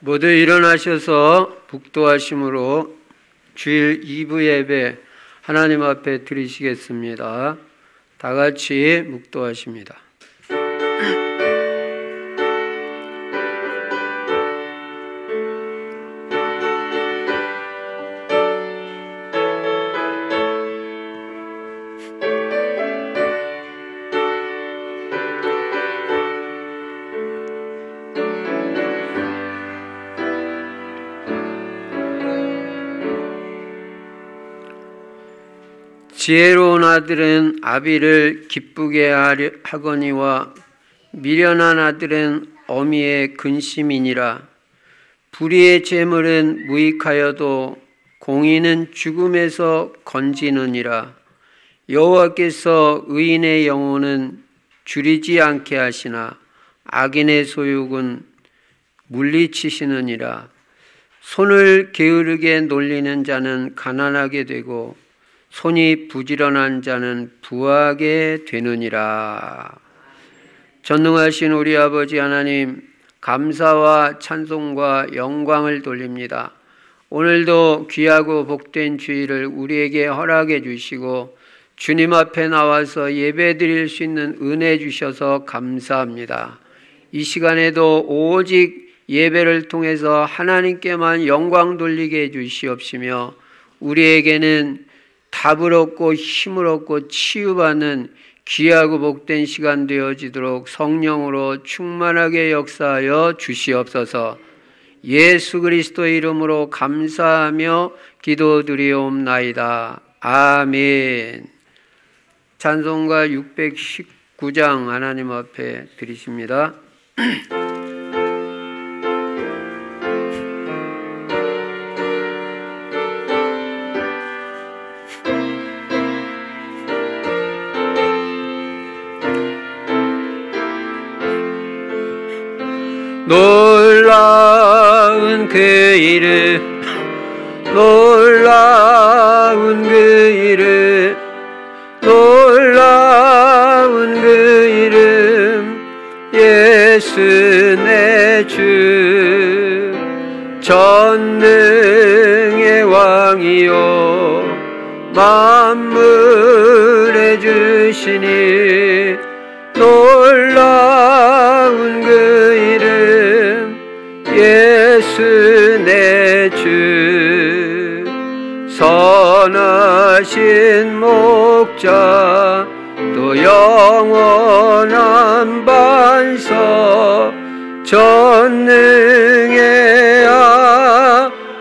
모두 일어나셔서 묵도하심으로 주일 2부 예배 하나님 앞에 드리시겠습니다. 다 같이 묵도하십니다. 지혜로운 아들은 아비를 기쁘게 하거니와 미련한 아들은 어미의 근심이니라. 불의의 재물은 무익하여도 공의는 죽음에서 건지느니라. 여호와께서 의인의 영혼은 줄이지 않게 하시나 악인의 소욕은 물리치시느니라. 손을 게으르게 놀리는 자는 가난하게 되고 손이 부지런한 자는 부하게 되느니라. 전능하신 우리 아버지 하나님, 감사와 찬송과 영광을 돌립니다. 오늘도 귀하고 복된 주일을 우리에게 허락해 주시고 주님 앞에 나와서 예배 드릴 수 있는 은혜 주셔서 감사합니다. 이 시간에도 오직 예배를 통해서 하나님께만 영광 돌리게 해 주시옵시며 우리에게는 답을 얻고 힘을 얻고 치유받는 귀하고 복된 시간 되어지도록 성령으로 충만하게 역사하여 주시옵소서. 예수 그리스도의 이름으로 감사하며 기도드리옵나이다. 아멘. 찬송가 619장 하나님 앞에 드리십니다. 놀라운 그 이름, 놀라운 그 이름, 놀라운 그 이름, 예수 내 주, 전능의 왕이요 만물의 주시니 놀라운 그 이름 예수 내 주, 선하신 목자 또 영원한 반석, 전능의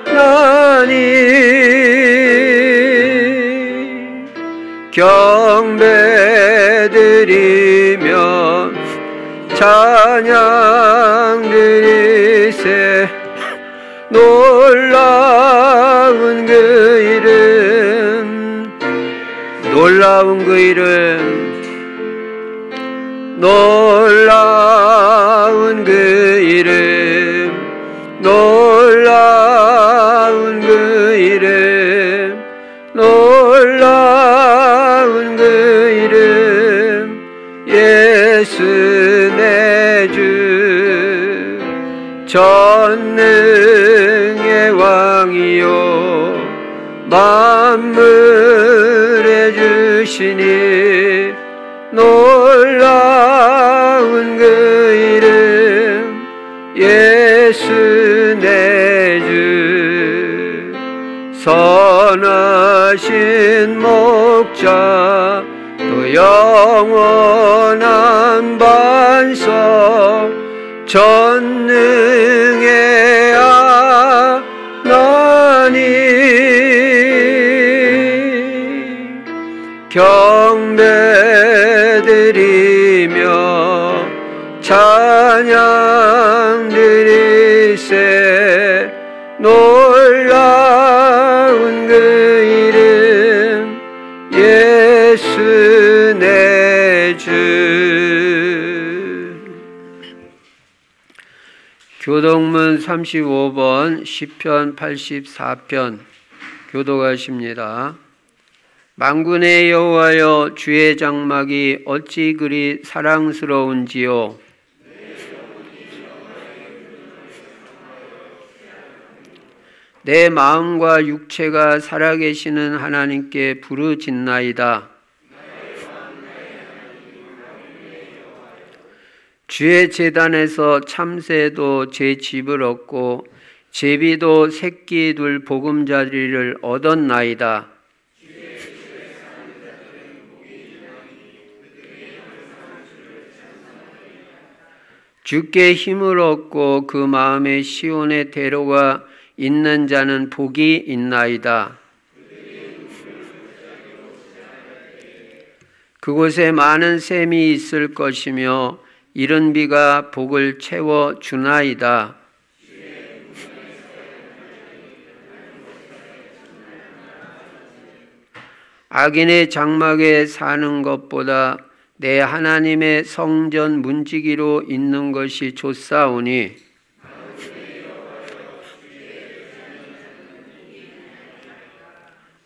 하나님, 경배드리며 찬양 드리세. 놀라운 그 이름, 놀라운 그 이름, 놀라운 그 이름, 놀라운 그 이름, 놀라운 그 이름, 예수 내 주, 전능의 왕이요 만물의 주시니 놀라운 그 이름 예수 내 주, 선하신 목자 또 영원한 반석, 전능의 하나님, 경배드리며 찬양 드리세. 놀라운 그 이름 예수 내 주. 교동문 35번 시편 84편 교독하십니다. 만군의 여호와여, 주의 장막이 어찌 그리 사랑스러운지요. 내 마음과 육체가 살아계시는 하나님께 부르짖나이다. 주의 제단에서 참새도 제 집을 얻고 제비도 새끼 둘 보금자리를 얻었나이다. 주께 힘을 얻고 그 마음에 시온의 대로가 있는 자는 복이 있나이다. 그곳에 많은 샘이 있을 것이며 이른 비가 복을 채워 주나이다. 악인의 장막에 사는 것보다 내 하나님의 성전 문지기로 있는 것이 좋사오니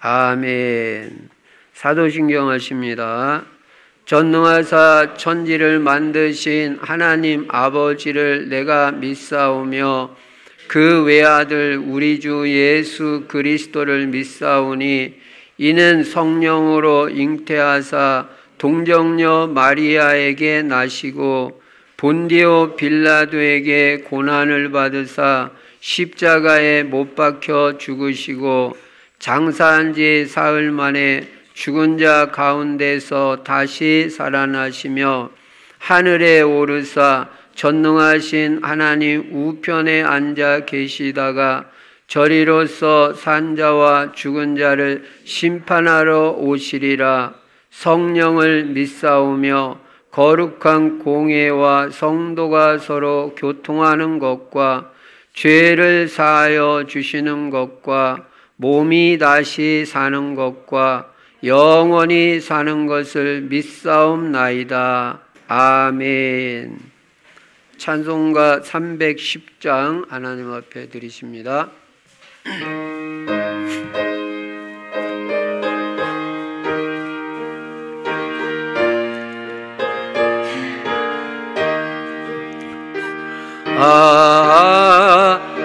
아멘. 사도신경 하십니다. 전능하사 천지를 만드신 하나님 아버지를 내가 믿사오며 그 외아들 우리 주 예수 그리스도를 믿사오니 이는 성령으로 잉태하사 동정녀 마리아에게 나시고 본디오 빌라도에게 고난을 받으사 십자가에 못 박혀 죽으시고 장사한 지 사흘 만에 죽은 자 가운데서 다시 살아나시며 하늘에 오르사 전능하신 하나님 우편에 앉아 계시다가 저리로서 산자와 죽은 자를 심판하러 오시리라. 성령을 믿사오며 거룩한 공회와 성도가 서로 교통하는 것과 죄를 사하여 주시는 것과 몸이 다시 사는 것과 영원히 사는 것을 믿사옵나이다. 아멘. 찬송가 310장 하나님 앞에 드리십니다.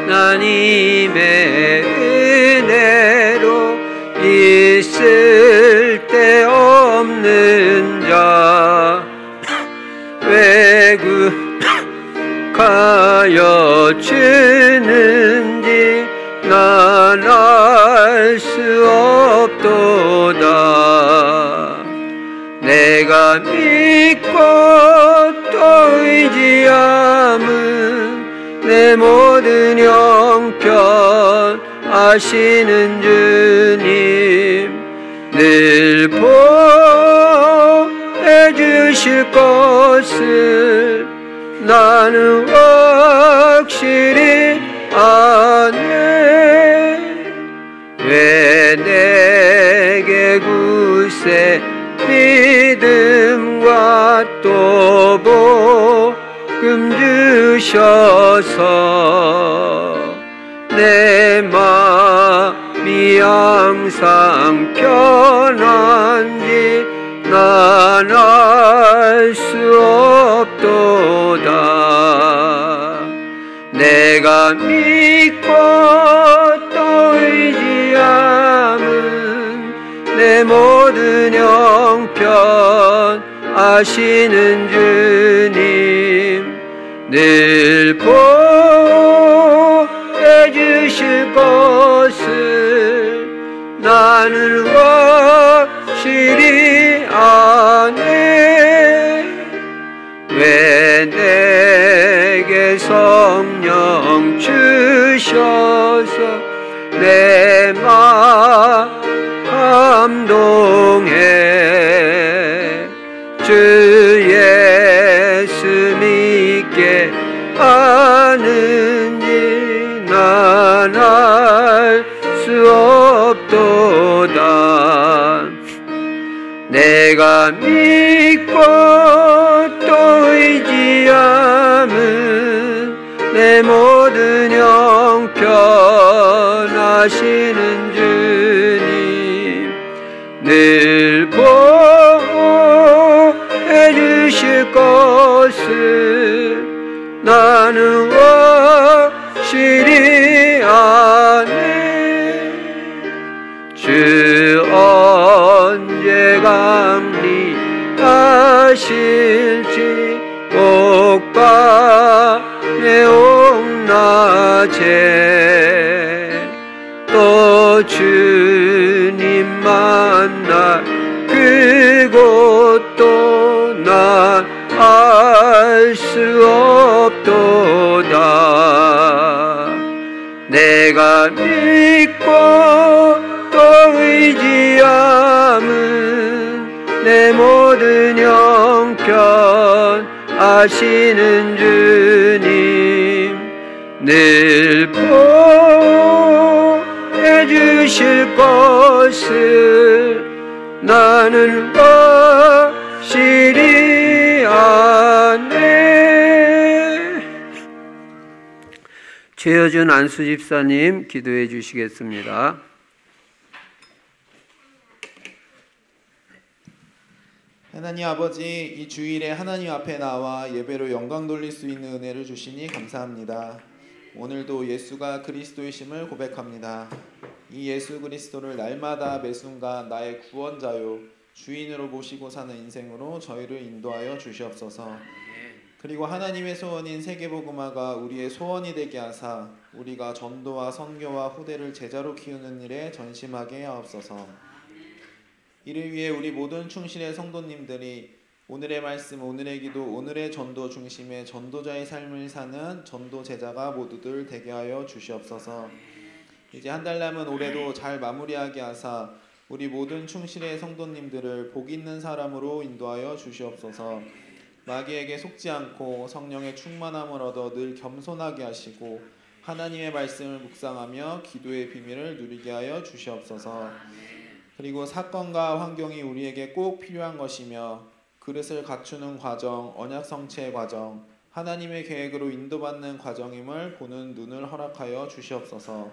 하나님의 은혜로 있을 데 없는 자 왜극하여 주는지 난 알 수 없도다. 내가 믿고 또 의지함은 내 모든 형편 아시는 주님 늘 보해 주실 것을 나는 확실히 아네. 왜 내게 굳세 믿음과 또 복음 주셔서 내 마음이 항상 편한지 난 알 수 없도다. 내가 믿고 또 의지함은 내 모든 형편 아시는 주님 늘 보해 주실 것을 나는 확실히 아네. 왜 내게 성령 주셔서 내 마음 감동해 주 예수 믿게 하는지 난 알 수 없도다. 내가 믿고 또 의지함은 내 모든 형편 아시는 주님 늘 보해 주실 것을 나는 확실히 아네. 낮에 또 주님 만나 그곳도 난 알 수 없도다. 내가 믿고 또 의지함은 내 모든 형편 아시는 주님 늘 보해 주실 것을 나는 확실히 아네. 최여준 안수 집사님 기도해 주시겠습니다. 하나님 아버지, 이 주일에 하나님 앞에 나와 예배로 영광 돌릴 수 있는 은혜를 주시니 감사합니다. 오늘도 예수가 그리스도이심을 고백합니다. 이 예수 그리스도를 날마다 매순간 나의 구원자요 주인으로 모시고 사는 인생으로 저희를 인도하여 주시옵소서. 그리고 하나님의 소원인 세계복음화가 우리의 소원이 되게 하사 우리가 전도와 선교와 후대를 제자로 키우는 일에 전심하게 하옵소서. 이를 위해 우리 모든 충실의 성도님들이 오늘의 말씀, 오늘의 기도, 오늘의 전도 중심의 전도자의 삶을 사는 전도 제자가 모두들 되게 하여 주시옵소서. 이제 한 달 남은 올해도 잘 마무리하게 하사 우리 모든 충실의 성도님들을 복 있는 사람으로 인도하여 주시옵소서. 마귀에게 속지 않고 성령의 충만함을 얻어 늘 겸손하게 하시고 하나님의 말씀을 묵상하며 기도의 비밀을 누리게 하여 주시옵소서. 그리고 사건과 환경이 우리에게 꼭 필요한 것이며 그릇을 갖추는 과정, 언약 성취의 과정, 하나님의 계획으로 인도받는 과정임을 보는 눈을 허락하여 주시옵소서.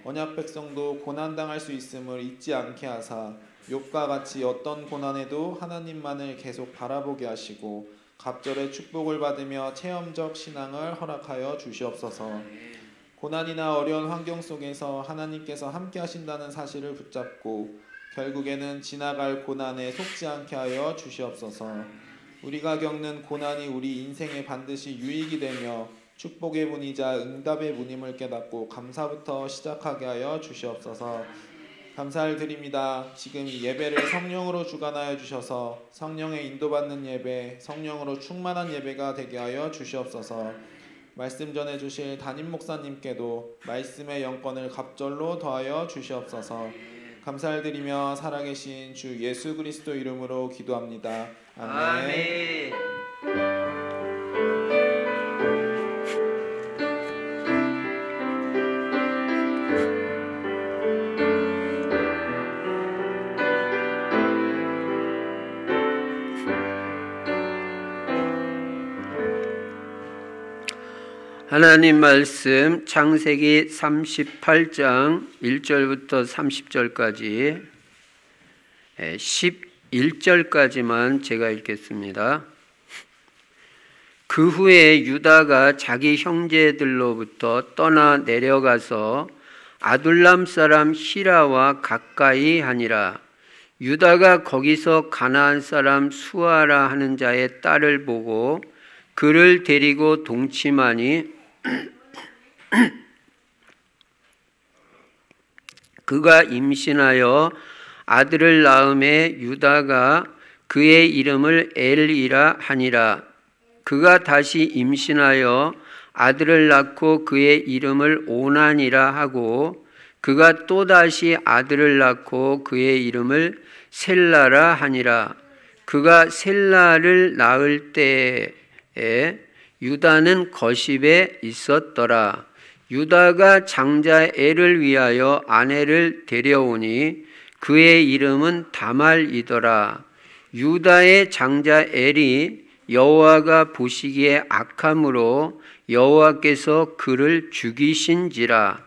언약 백성도 고난당할 수 있음을 잊지 않게 하사 욥과 같이 어떤 고난에도 하나님만을 계속 바라보게 하시고 갑절의 축복을 받으며 체험적 신앙을 허락하여 주시옵소서. 고난이나 어려운 환경 속에서 하나님께서 함께 하신다는 사실을 붙잡고 결국에는 지나갈 고난에 속지 않게 하여 주시옵소서. 우리가 겪는 고난이 우리 인생에 반드시 유익이 되며 축복의 문이자 응답의 문임을 깨닫고 감사부터 시작하게 하여 주시옵소서. 감사를 드립니다. 지금 이 예배를 성령으로 주관하여 주셔서 성령의 인도받는 예배, 성령으로 충만한 예배가 되게 하여 주시옵소서. 말씀 전해주실 담임 목사님께도 말씀의 영권을 갑절로 더하여 주시옵소서. 감사를 드리며 살아계신 주 예수 그리스도 이름으로 기도합니다. 아멘. 하나님 말씀 창세기 38장 1절부터 30절까지 11절까지만 제가 읽겠습니다. 그 후에 유다가 자기 형제들로부터 떠나 내려가서 아둘람 사람 히라와 가까이 하니라. 유다가 거기서 가나안 사람 수아라 하는 자의 딸을 보고 그를 데리고 동침하니 그가 임신하여 아들을 낳음에 유다가 그의 이름을 엘이라 하니라. 그가 다시 임신하여 아들을 낳고 그의 이름을 오난이라 하고 그가 또다시 아들을 낳고 그의 이름을 셀라라 하니라. 그가 셀라를 낳을 때에 유다는 거십에 있었더라. 유다가 장자 엘을 위하여 아내를 데려오니 그의 이름은 다말이더라. 유다의 장자 엘이 여호와가 보시기에 악함으로 여호와께서 그를 죽이신지라.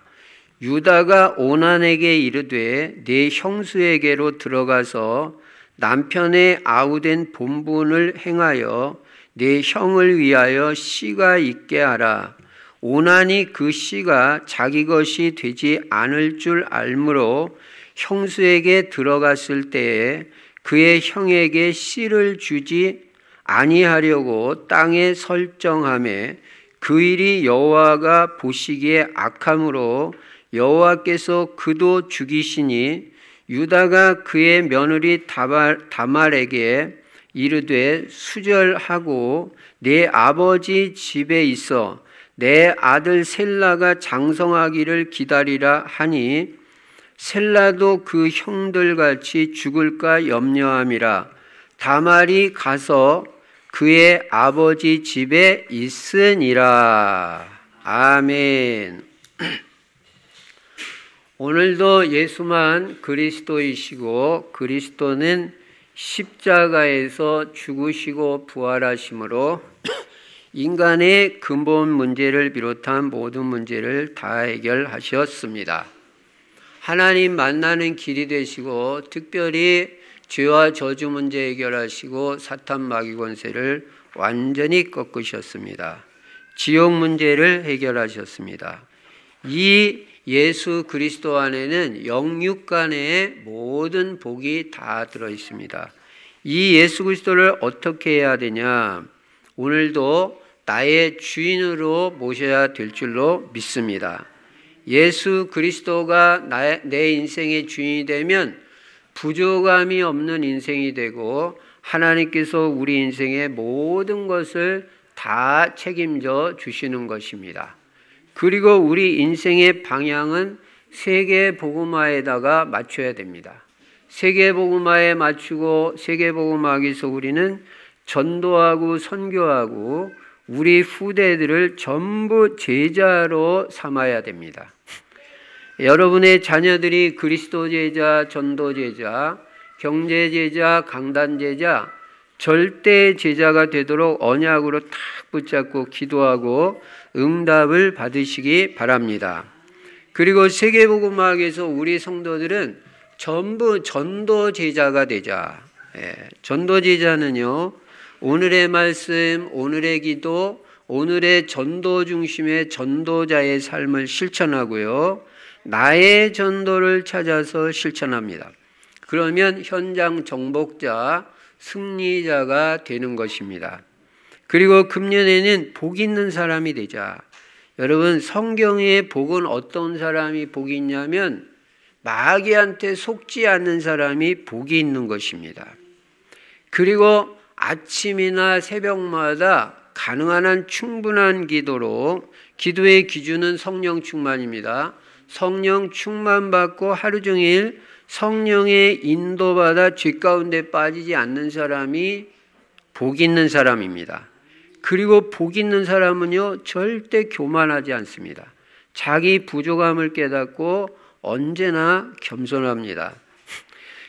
유다가 오난에게 이르되 내 형수에게로 들어가서 남편의 아우된 본분을 행하여 내 형을 위하여 씨가 있게 하라. 오난이 그 씨가 자기 것이 되지 않을 줄 알므로 형수에게 들어갔을 때에 그의 형에게 씨를 주지 아니하려고 땅에 설정하매 그 일이 여호와가 보시기에 악함으로 여호와께서 그도 죽이시니 유다가 그의 며느리 다말에게 이르되 수절하고 내 아버지 집에 있어 내 아들 셀라가 장성하기를 기다리라 하니 셀라도 그 형들같이 죽을까 염려함이라. 다말이 가서 그의 아버지 집에 있으니라. 아멘. 오늘도 예수만 그리스도이시고 그리스도는 십자가에서 죽으시고 부활하심으로 인간의 근본 문제를 비롯한 모든 문제를 다 해결하셨습니다. 하나님 만나는 길이 되시고 특별히 죄와 저주 문제 해결하시고 사탄 마귀 권세를 완전히 꺾으셨습니다. 지옥 문제를 해결하셨습니다. 이 예수 그리스도 안에는 영육 간의 모든 복이 다 들어 있습니다. 이 예수 그리스도를 어떻게 해야 되냐? 오늘도 나의 주인으로 모셔야 될 줄로 믿습니다. 예수 그리스도가 내 인생의 주인이 되면 부족함이 없는 인생이 되고 하나님께서 우리 인생의 모든 것을 다 책임져 주시는 것입니다. 그리고 우리 인생의 방향은 세계복음화에다가 맞춰야 됩니다. 세계복음화에 맞추고 세계복음화에서 우리는 전도하고 선교하고 우리 후대들을 전부 제자로 삼아야 됩니다. 여러분의 자녀들이 그리스도 제자, 전도 제자, 경제 제자, 강단 제자, 절대 제자가 되도록 언약으로 탁 붙잡고 기도하고 응답을 받으시기 바랍니다. 그리고 세계복음학에서 우리 성도들은 전부 전도 제자가 되자. 전도 제자는요, 오늘의 말씀, 오늘의 기도, 오늘의 전도 중심의 전도자의 삶을 실천하고요, 나의 전도를 찾아서 실천합니다. 그러면 현장 정복자, 승리자가 되는 것입니다. 그리고 금년에는 복 있는 사람이 되자. 여러분, 성경의 복은 어떤 사람이 복이 있냐면 마귀한테 속지 않는 사람이 복이 있는 것입니다. 그리고 아침이나 새벽마다 가능한 한 충분한 기도로, 기도의 기준은 성령 충만입니다. 성령 충만 받고 하루 종일 성령의 인도받아 죄 가운데 빠지지 않는 사람이 복 있는 사람입니다. 그리고 복 있는 사람은요, 절대 교만하지 않습니다. 자기 부족함을 깨닫고 언제나 겸손합니다.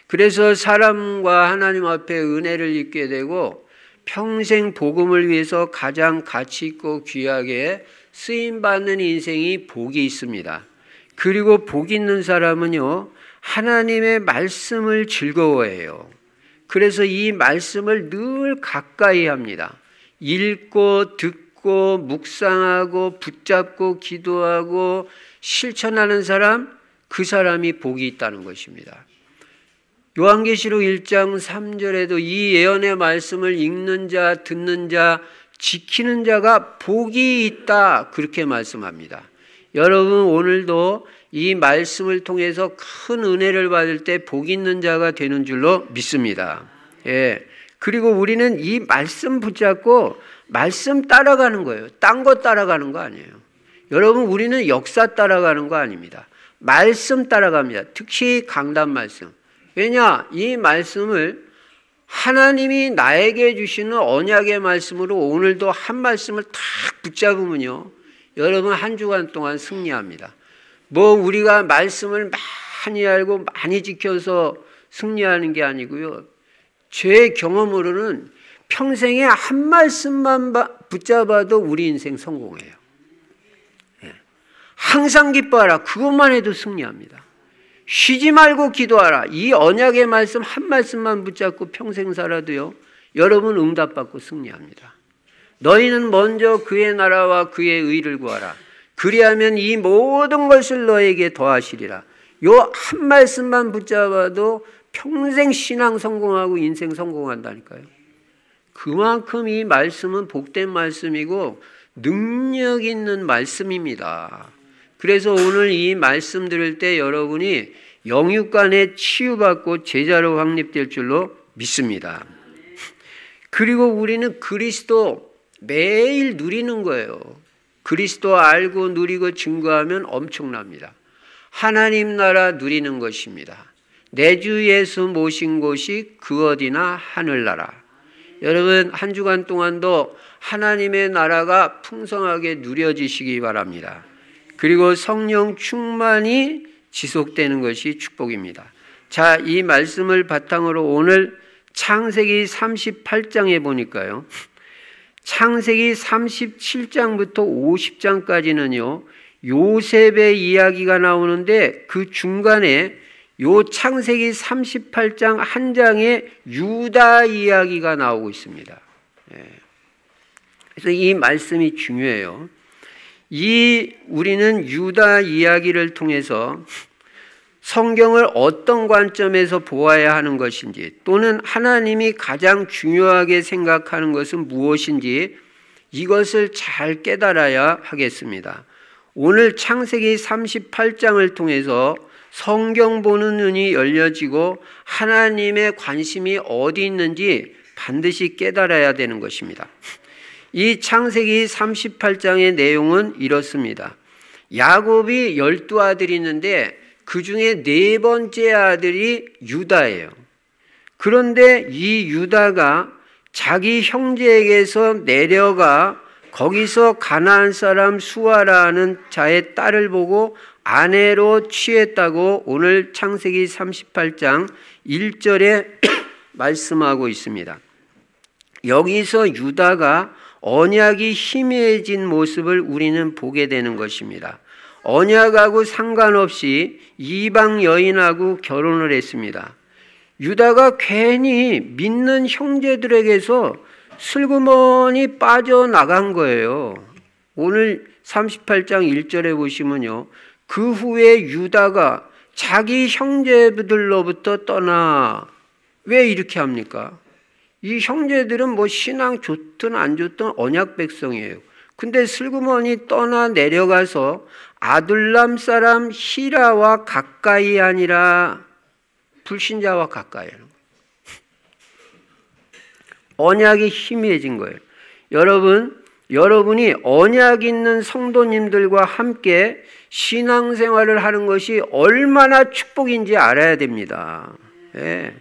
그래서 사람과 하나님 앞에 은혜를 입게 되고 평생 복음을 위해서 가장 가치 있고 귀하게 쓰임받는 인생이 복이 있습니다. 그리고 복 있는 사람은요, 하나님의 말씀을 즐거워해요. 그래서 이 말씀을 늘 가까이 합니다. 읽고 듣고 묵상하고 붙잡고 기도하고 실천하는 사람, 그 사람이 복이 있다는 것입니다. 요한계시록 1장 3절에도 이 예언의 말씀을 읽는 자, 듣는 자, 지키는 자가 복이 있다, 그렇게 말씀합니다. 여러분, 오늘도 이 말씀을 통해서 큰 은혜를 받을 때 복 있는 자가 되는 줄로 믿습니다. 그리고 우리는 이 말씀 붙잡고 말씀 따라가는 거예요. 딴 거 따라가는 거 아니에요. 여러분, 우리는 역사 따라가는 거 아닙니다. 말씀 따라갑니다. 특히 강단 말씀. 왜냐? 이 말씀을 하나님이 나에게 주시는 언약의 말씀으로 오늘도 한 말씀을 탁 붙잡으면요, 여러분 한 주간 동안 승리합니다. 뭐 우리가 말씀을 많이 알고 많이 지켜서 승리하는 게 아니고요, 제 경험으로는 평생에 한 말씀만 붙잡아도 우리 인생 성공해요. 항상 기뻐하라, 그것만 해도 승리합니다. 쉬지 말고 기도하라, 이 언약의 말씀 한 말씀만 붙잡고 평생 살아도요, 여러분 응답받고 승리합니다. 너희는 먼저 그의 나라와 그의 의를 구하라, 그리하면 이 모든 것을 너에게 더하시리라. 요 한 말씀만 붙잡아도 평생 신앙 성공하고 인생 성공한다니까요. 그만큼 이 말씀은 복된 말씀이고 능력 있는 말씀입니다. 그래서 오늘 이 말씀 들을 때 여러분이 영육간에 치유받고 제자로 확립될 줄로 믿습니다. 그리고 우리는 그리스도 매일 누리는 거예요. 그리스도 알고 누리고 증거하면 엄청납니다. 하나님 나라 누리는 것입니다. 내 주 예수 모신 곳이 그 어디나 하늘나라. 여러분 한 주간 동안도 하나님의 나라가 풍성하게 누려지시기 바랍니다. 그리고 성령 충만이 지속되는 것이 축복입니다. 자, 이 말씀을 바탕으로 오늘 창세기 38장에 보니까요. 창세기 37장부터 50장까지는요. 요셉의 이야기가 나오는데 그 중간에 요 창세기 38장 한 장에 유다 이야기가 나오고 있습니다. 그래서 이 말씀이 중요해요. 우리는 유다 이야기를 통해서 성경을 어떤 관점에서 보아야 하는 것인지 또는 하나님이 가장 중요하게 생각하는 것은 무엇인지 이것을 잘 깨달아야 하겠습니다. 오늘 창세기 38장을 통해서 성경 보는 눈이 열려지고 하나님의 관심이 어디 있는지 반드시 깨달아야 되는 것입니다. 이 창세기 38장의 내용은 이렇습니다. 야곱이 12아들이 있는데 그 중에 4번째 아들이 유다예요. 그런데 이 유다가 자기 형제에게서 내려가 거기서 가나안 사람 수아라는 자의 딸을 보고 아내로 취했다고 오늘 창세기 38장 1절에 말씀하고 있습니다. 여기서 유다가 언약이 희미해진 모습을 우리는 보게 되는 것입니다. 언약하고 상관없이 이방 여인하고 결혼을 했습니다. 유다가 괜히 믿는 형제들에게서 슬그머니 빠져나간 거예요. 오늘 38장 1절에 보시면요. 그 후에 유다가 자기 형제들로부터 떠나. 왜 이렇게 합니까? 이 형제들은 뭐 신앙 좋든 안 좋든 언약 백성이에요. 근데 슬그머니 떠나 내려가서 아둘람 사람 히라와 가까이 아니라 불신자와 가까이 하는 거예요. 언약이 희미해진 거예요. 여러분이 언약 있는 성도님들과 함께 신앙생활을 하는 것이 얼마나 축복인지 알아야 됩니다. 예.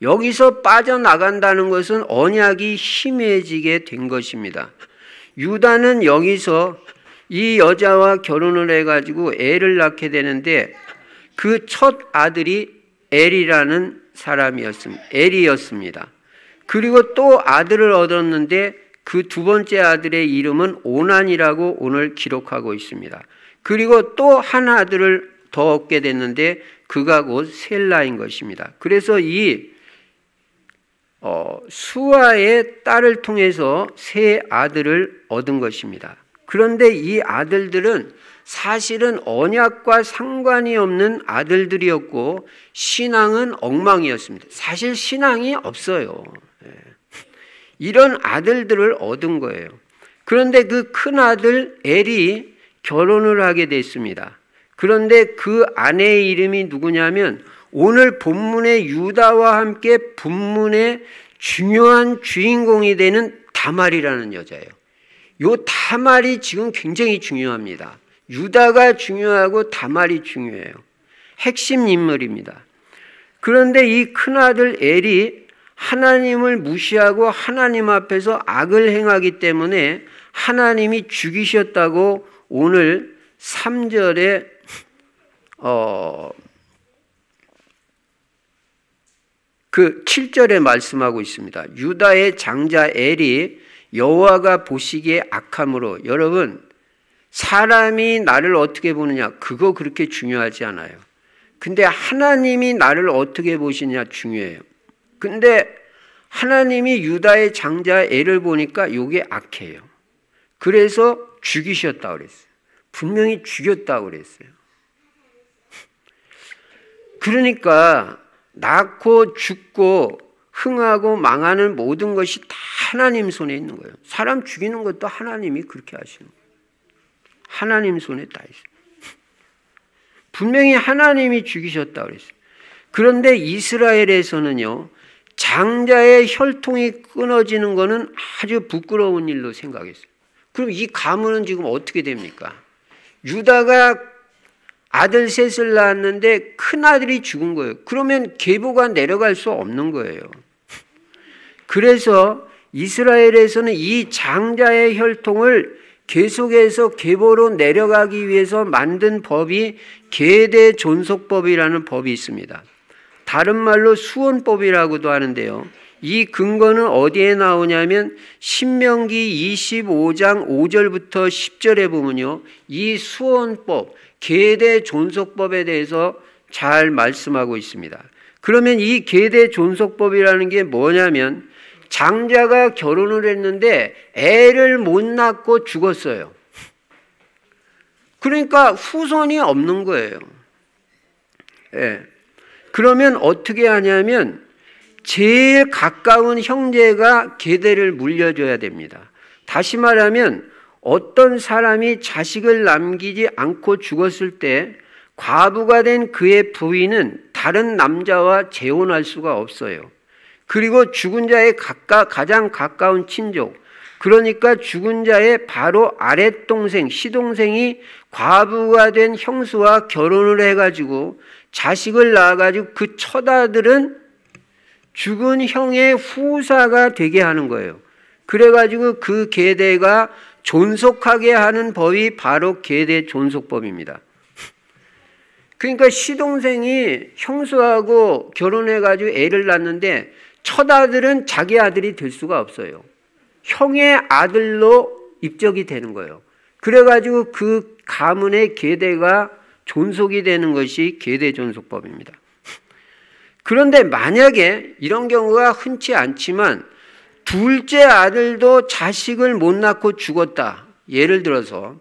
여기서 빠져나간다는 것은 언약이 희미해지게 된 것입니다. 유다는 여기서 이 여자와 결혼을 해가지고 애를 낳게 되는데 그 첫 아들이 엘이라는 사람이었습니다. 엘이었습니다. 그리고 또 아들을 얻었는데 그 2번째 아들의 이름은 오난이라고 오늘 기록하고 있습니다. 그리고 또 한 아들을 더 얻게 됐는데 그가 곧 셀라인 것입니다. 그래서 이 수아의 딸을 통해서 3 아들을 얻은 것입니다. 그런데 이 아들들은 사실은 언약과 상관이 없는 아들들이었고 신앙은 엉망이었습니다. 사실 신앙이 없어요. 이런 아들들을 얻은 거예요. 그런데 그 큰 아들 엘이 결혼을 하게 됐습니다. 그런데 그 아내의 이름이 누구냐면 오늘 본문의 유다와 함께 본문의 중요한 주인공이 되는 다말이라는 여자예요. 요 다말이 지금 굉장히 중요합니다. 유다가 중요하고 다말이 중요해요. 핵심 인물입니다. 그런데 이 큰아들 엘이 하나님을 무시하고 하나님 앞에서 악을 행하기 때문에 하나님이 죽이셨다고 오늘 3절에 그 7절에 말씀하고 있습니다. 유다의 장자 엘이 여호와가 보시기에 악함으로. 여러분, 사람이 나를 어떻게 보느냐 그거 그렇게 중요하지 않아요. 근데 하나님이 나를 어떻게 보시냐 중요해요. 근데 하나님이 유다의 장자 엘을 보니까 이게 악해요. 그래서 죽이셨다고 그랬어요. 분명히 죽였다고 그랬어요. 그러니까 낳고 죽고 흥하고 망하는 모든 것이 다 하나님 손에 있는 거예요. 사람 죽이는 것도 하나님이 그렇게 하시는 거예요. 하나님 손에 다 있어요. 분명히 하나님이 죽이셨다고 그랬어요. 그런데 이스라엘에서는요, 장자의 혈통이 끊어지는 것은 아주 부끄러운 일로 생각했어요. 그럼 이 가문은 지금 어떻게 됩니까? 유다가 아들 셋을 낳았는데 큰아들이 죽은 거예요. 그러면 계보가 내려갈 수 없는 거예요. 그래서 이스라엘에서는 이 장자의 혈통을 계속해서 계보로 내려가기 위해서 만든 법이 계대 존속법이라는 법이 있습니다. 다른 말로 수원법이라고도 하는데요. 이 근거는 어디에 나오냐면 신명기 25장 5절부터 10절에 보면요, 이 수원법, 계대 존속법에 대해서 잘 말씀하고 있습니다. 그러면 이 계대 존속법이라는 게 뭐냐면 장자가 결혼을 했는데 애를 못 낳고 죽었어요. 그러니까 후손이 없는 거예요. 예. 그러면 어떻게 하냐면 제일 가까운 형제가 계대를 물려줘야 됩니다. 다시 말하면 어떤 사람이 자식을 남기지 않고 죽었을 때 과부가 된 그의 부인은 다른 남자와 재혼할 수가 없어요. 그리고 죽은 자의 가장 가까운 친족, 그러니까 죽은 자의 바로 아랫동생, 시동생이 과부가 된 형수와 결혼을 해가지고 자식을 낳아가지고 그 처아들은 죽은 형의 후사가 되게 하는 거예요. 그래가지고 그 계대가 존속하게 하는 법이 바로 계대 존속법입니다. 그러니까 시동생이 형수하고 결혼해가지고 애를 낳는데 처아들은 자기 아들이 될 수가 없어요. 형의 아들로 입적이 되는 거예요. 그래가지고 그 가문의 계대가 존속이 되는 것이 계대 존속법입니다. 그런데 만약에 이런 경우가 흔치 않지만 둘째 아들도 자식을 못 낳고 죽었다. 예를 들어서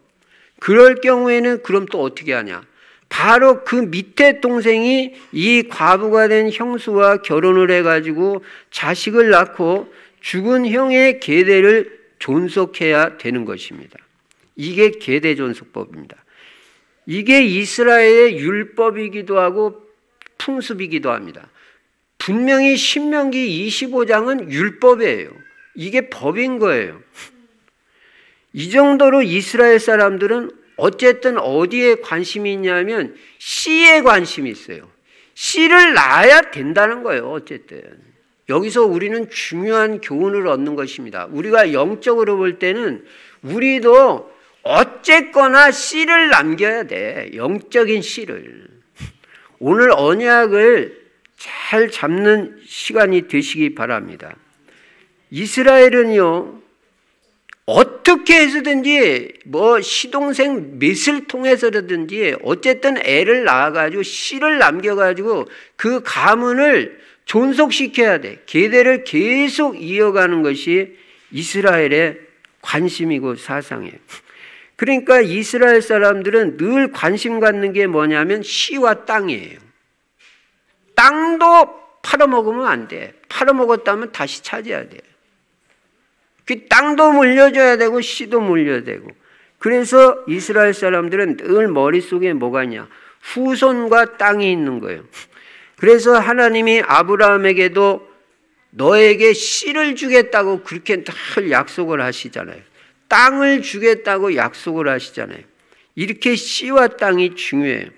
그럴 경우에는 그럼 또 어떻게 하냐? 바로 그 밑에 동생이 이 과부가 된 형수와 결혼을 해가지고 자식을 낳고 죽은 형의 계대를 존속해야 되는 것입니다. 이게 계대 존속법입니다. 이게 이스라엘의 율법이기도 하고 풍습이기도 합니다. 분명히 신명기 25장은 율법이에요. 이게 법인 거예요. 이 정도로 이스라엘 사람들은 어쨌든 어디에 관심이 있냐면 씨에 관심이 있어요. 씨를 낳아야 된다는 거예요. 어쨌든 여기서 우리는 중요한 교훈을 얻는 것입니다. 우리가 영적으로 볼 때는 우리도 어쨌거나 씨를 남겨야 돼. 영적인 씨를. 오늘 언약을 잘 잡는 시간이 되시기 바랍니다. 이스라엘은요, 어떻게 해서든지 시동생 몇을 통해서라든지 어쨌든 애를 낳아가지고 씨를 남겨가지고 그 가문을 존속시켜야 돼. 계대를 계속 이어가는 것이 이스라엘의 관심이고 사상이에요. 그러니까 이스라엘 사람들은 늘 관심 갖는 게 뭐냐면 씨와 땅이에요. 땅도 팔아먹으면 안 돼. 팔아먹었다면 다시 찾아야 돼. 그 땅도 물려줘야 되고 씨도 물려야 되고. 그래서 이스라엘 사람들은 늘 머릿속에 뭐가 있냐? 후손과 땅이 있는 거예요. 그래서 하나님이 아브라함에게도 너에게 씨를 주겠다고 그렇게 늘 약속을 하시잖아요. 땅을 주겠다고 약속을 하시잖아요. 이렇게 씨와 땅이 중요해요.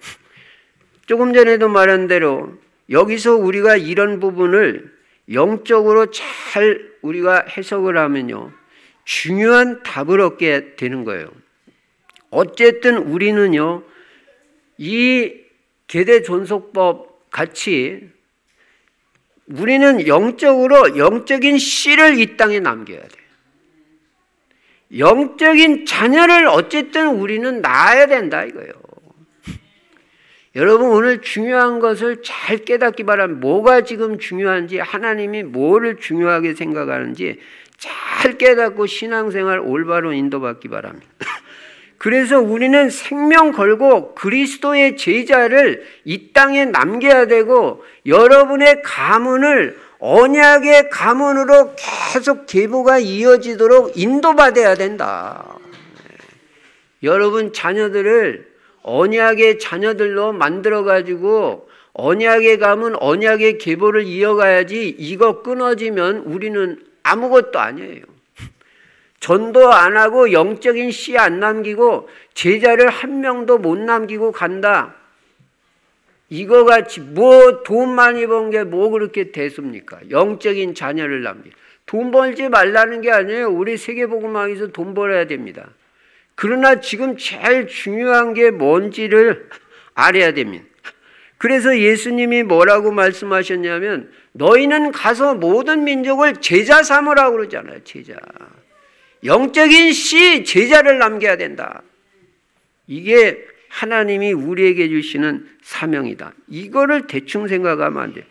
조금 전에도 말한 대로 여기서 우리가 이런 부분을 영적으로 잘 우리가 해석을 하면요, 중요한 답을 얻게 되는 거예요. 어쨌든 우리는요, 이 계대 존속법 같이 우리는 영적으로 영적인 씨를 이 땅에 남겨야 돼요. 영적인 자녀를 어쨌든 우리는 낳아야 된다 이거예요. 여러분 오늘 중요한 것을 잘 깨닫기 바랍니다. 뭐가 지금 중요한지, 하나님이 뭐를 중요하게 생각하는지 잘 깨닫고 신앙생활 올바로 인도받기 바랍니다. 그래서 우리는 생명 걸고 그리스도의 제자를 이 땅에 남겨야 되고 여러분의 가문을 언약의 가문으로 계속 계보가 이어지도록 인도받아야 된다. 여러분 자녀들을 언약의 자녀들로 만들어가지고 언약의 가문, 언약의 계보를 이어가야지 이거 끊어지면 우리는 아무것도 아니에요. 전도 안 하고 영적인 씨 안 남기고 제자를 한 명도 못 남기고 간다. 이거 같이 뭐 돈 많이 번 게 뭐 그렇게 대수입니까? 영적인 자녀를 남기. 돈 벌지 말라는 게 아니에요. 우리 세계복음학에서 돈 벌어야 됩니다. 그러나 지금 제일 중요한 게 뭔지를 알아야 됩니다. 그래서 예수님이 뭐라고 말씀하셨냐면 너희는 가서 모든 민족을 제자 삼으라고 그러잖아요. 제자. 영적인 씨 제자를 남겨야 된다. 이게 하나님이 우리에게 주시는 사명이다. 이거를 대충 생각하면 안 돼요.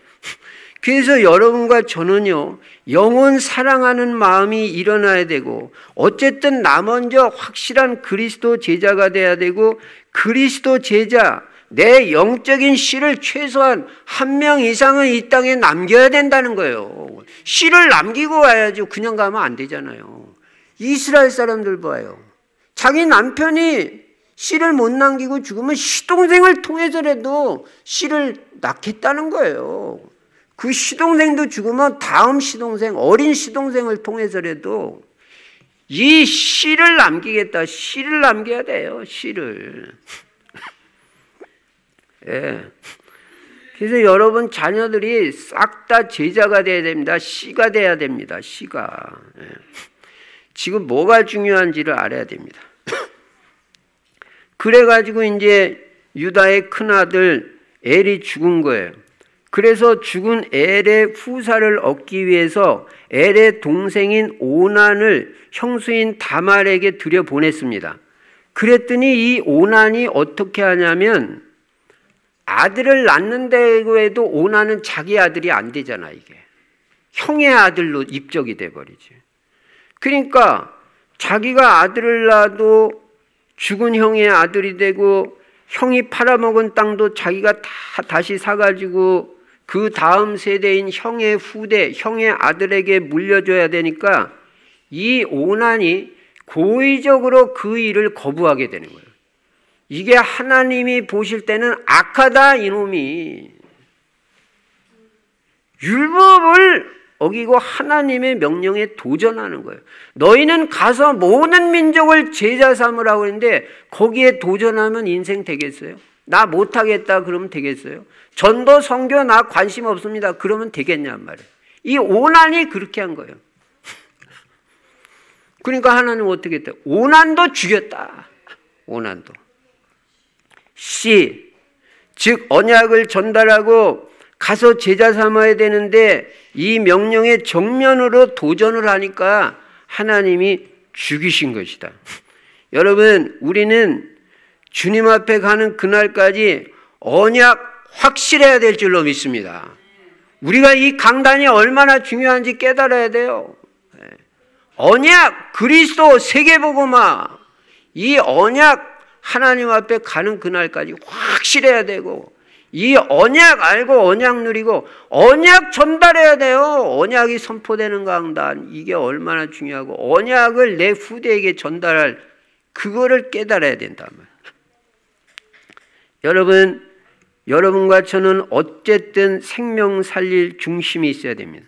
그래서 여러분과 저는요, 영혼 사랑하는 마음이 일어나야 되고, 어쨌든 나 먼저 확실한 그리스도 제자가 돼야 되고, 그리스도 제자, 내 영적인 씨를 최소한 한 명 이상은 이 땅에 남겨야 된다는 거예요. 씨를 남기고 와야죠. 그냥 가면 안 되잖아요. 이스라엘 사람들 봐요. 자기 남편이 씨를 못 남기고 죽으면 시동생을 통해서라도 씨를 낳겠다는 거예요. 그 시동생도 죽으면 다음 시동생, 어린 시동생을 통해서라도 이 씨를 남기겠다. 씨를 남겨야 돼요. 씨를. 예. 그래서 여러분 자녀들이 싹 다 제자가 돼야 됩니다. 씨가 돼야 됩니다. 씨가. 예. 지금 뭐가 중요한지를 알아야 됩니다. 그래가지고 이제 유다의 큰아들 엘이 죽은 거예요. 그래서 죽은 엘의 후사를 얻기 위해서 엘의 동생인 오난을 형수인 다말에게 들여보냈습니다. 그랬더니 이 오난이 어떻게 하냐면 아들을 낳는다고 해도 오난은 자기 아들이 안 되잖아. 이게 형의 아들로 입적이 돼버리지. 그러니까 자기가 아들을 낳아도 죽은 형의 아들이 되고 형이 팔아먹은 땅도 자기가 다 다시 사가지고 그 다음 세대인 형의 후대, 형의 아들에게 물려줘야 되니까 이 오난이 고의적으로 그 일을 거부하게 되는 거예요. 이게 하나님이 보실 때는 악하다 이놈이. 율법을 어기고 하나님의 명령에 도전하는 거예요. 너희는 가서 모든 민족을 제자 삼으라고 했는데 거기에 도전하면 인생 되겠어요? 나 못하겠다 그러면 되겠어요? 전도 선교 나 관심 없습니다 그러면 되겠냔 말이에요. 이 오난이 그렇게 한 거예요. 그러니까 하나님은 어떻게 했대요? 오난도 죽였다. 오난도. 씨, 즉 언약을 전달하고 가서 제자 삼아야 되는데 이 명령에 정면으로 도전을 하니까 하나님이 죽이신 것이다. 여러분 우리는 주님 앞에 가는 그날까지 언약 확실해야 될 줄로 믿습니다. 우리가 이 강단이 얼마나 중요한지 깨달아야 돼요. 언약, 그리스도, 세계복음화, 이 언약 하나님 앞에 가는 그날까지 확실해야 되고 이 언약 알고 언약 누리고 언약 전달해야 돼요. 언약이 선포되는 강단 이게 얼마나 중요하고 언약을 내 후대에게 전달할 그거를 깨달아야 된단 말이에요. 여러분과 저는 어쨌든 생명 살릴 중심이 있어야 됩니다.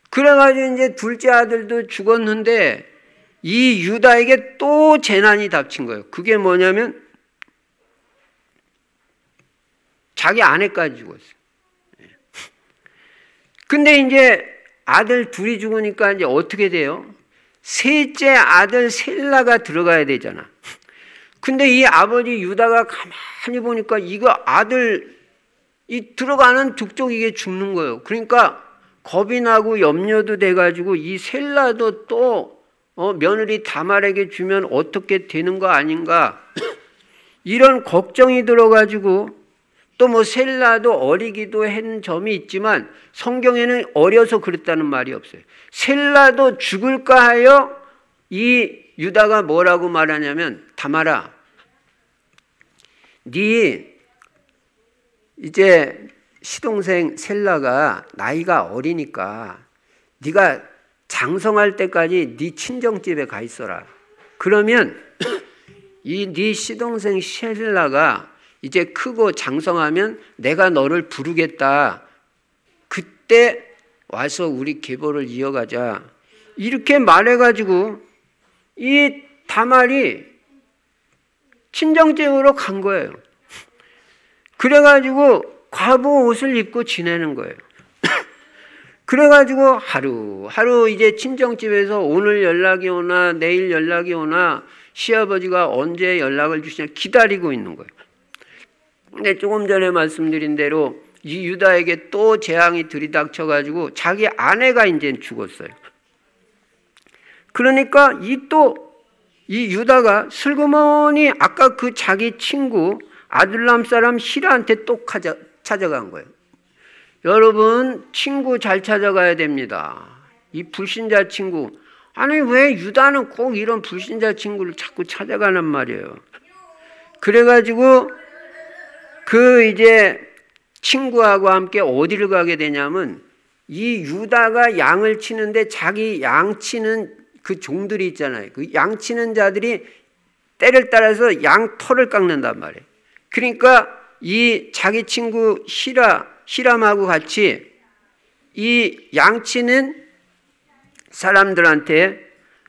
그래가지고 이제 둘째 아들도 죽었는데 이 유다에게 또 재난이 닥친 거예요. 그게 뭐냐면 자기 아내까지 죽었어요. 근데 이제 아들 둘이 죽으니까 이제 어떻게 돼요? 셋째 아들 셀라가 들어가야 되잖아. 근데 이 아버지 유다가 가만히 보니까 이거 아들 이 들어가는 족족 이게 죽는 거예요. 그러니까 겁이 나고 염려도 돼가지고 이 셀라도 또 며느리 다말에게 주면 어떻게 되는 거 아닌가 이런 걱정이 들어가지고 또 뭐 셀라도 어리기도 한 점이 있지만 성경에는 어려서 그랬다는 말이 없어요. 셀라도 죽을까 하여 이 유다가 뭐라고 말하냐면 다말아 네 이제 시동생 셀라가 나이가 어리니까 네가 장성할 때까지 네 친정집에 가 있어라. 그러면 이 네 시동생 셀라가 이제 크고 장성하면 내가 너를 부르겠다. 그때 와서 우리 계보를 이어가자. 이렇게 말해가지고 이 다말이 친정집으로 간 거예요. 그래가지고 과부 옷을 입고 지내는 거예요. 그래가지고 하루 이제 친정집에서 오늘 연락이 오나 내일 연락이 오나 시아버지가 언제 연락을 주시냐 기다리고 있는 거예요. 근데 조금 전에 말씀드린 대로 이 유다에게 또 재앙이 들이닥쳐가지고 자기 아내가 이제 죽었어요. 그러니까 이 유다가 슬그머니 아까 그 자기 친구 아둘람 사람 히라한테 또 찾아간 거예요. 여러분, 친구 잘 찾아가야 됩니다. 이 불신자 친구. 아니, 왜 유다는 꼭 이런 불신자 친구를 자꾸 찾아가는 말이에요. 그래가지고 그 이제 친구하고 함께 어디를 가게 되냐면 이 유다가 양을 치는데 자기 양 치는 그 종들이 있잖아요. 그 양 치는 자들이 때를 따라서 양 털을 깎는단 말이에요. 그러니까 이 자기 친구 히람하고 같이 이 양 치는 사람들한테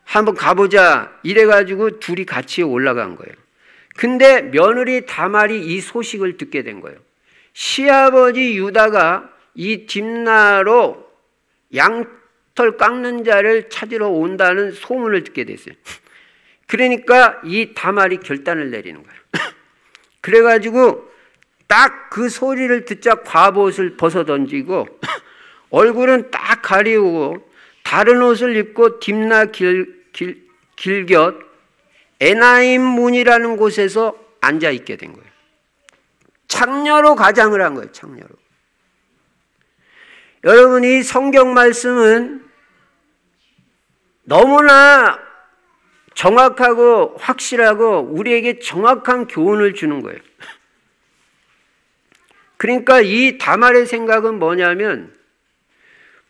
한번 가보자 이래가지고 둘이 같이 올라간 거예요. 근데 며느리 다말이 이 소식을 듣게 된 거예요. 시아버지 유다가 이 딥나로 양털 깎는 자를 찾으러 온다는 소문을 듣게 됐어요. 그러니까 이 다말이 결단을 내리는 거예요. 그래가지고 딱 그 소리를 듣자 과보옷을 벗어 던지고 얼굴은 딱 가리우고 다른 옷을 입고 딥나 길곁 에나임 문이라는 곳에서 앉아 있게 된 거예요. 창녀로 가장을 한 거예요. 창녀로. 여러분, 이 성경 말씀은 너무나 정확하고 확실하고 우리에게 정확한 교훈을 주는 거예요. 그러니까 이 다말의 생각은 뭐냐면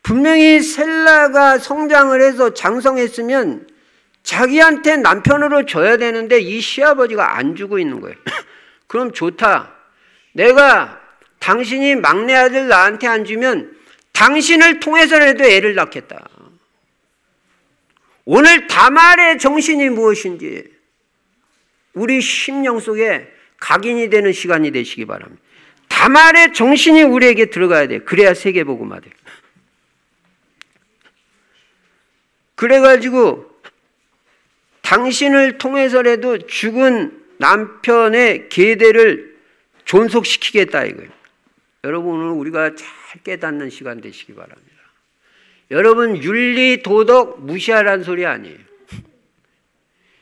분명히 셀라가 성장을 해서 장성했으면 자기한테 남편으로 줘야 되는데 이 시아버지가 안 주고 있는 거예요. 그럼 좋다. 내가 당신이 막내 아들 나한테 안 주면 당신을 통해서라도 애를 낳겠다. 오늘 다말의 정신이 무엇인지 우리 심령 속에 각인이 되는 시간이 되시기 바랍니다. 다말의 정신이 우리에게 들어가야 돼요. 그래야 세계복음화 돼요. 그래가지고 당신을 통해서라도 죽은 남편의 계대를 존속시키겠다 이거예요. 여러분, 오늘 우리가 잘 깨닫는 시간 되시기 바랍니다. 여러분, 윤리 도덕 무시하라는 소리 아니에요.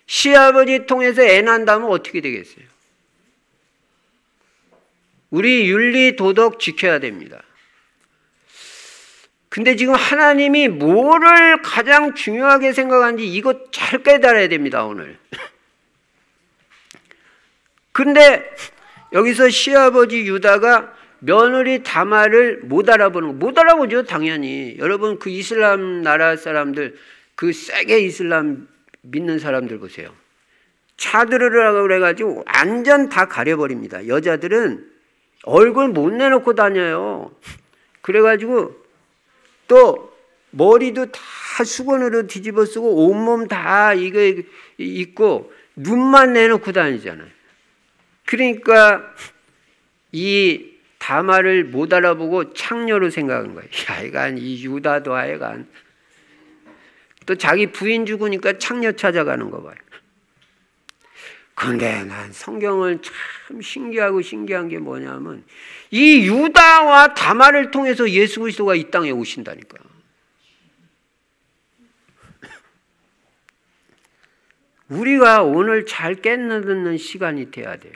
시아버지 통해서 애 낳는다면 어떻게 되겠어요? 우리 윤리 도덕 지켜야 됩니다. 근데 지금 하나님이 뭐를 가장 중요하게 생각하는지 이거 잘 깨달아야 됩니다, 오늘. 근데 여기서 시아버지 유다가 며느리 다말을 못 알아보는 거. 못 알아보죠, 당연히. 여러분, 그 이슬람 나라 사람들, 그 세게 이슬람 믿는 사람들 보세요. 차 들으라고 그래가지고 완전 다 가려버립니다. 여자들은 얼굴 못 내놓고 다녀요. 그래가지고 또 머리도 다 수건으로 뒤집어 쓰고 온몸 다 이거 입고 눈만 내놓고 다니잖아요. 그러니까 이 다말을 못 알아보고 창녀로 생각한 거예요. 하여간 이 유다도 하여간 또 자기 부인 죽으니까 창녀 찾아가는 거 봐요. 그런데 난 성경을 참 신기한 게 뭐냐면 이 유다와 다말을 통해서 예수 그리스도가 이 땅에 오신다니까. 우리가 오늘 잘 깨닫는 시간이 돼야 돼요.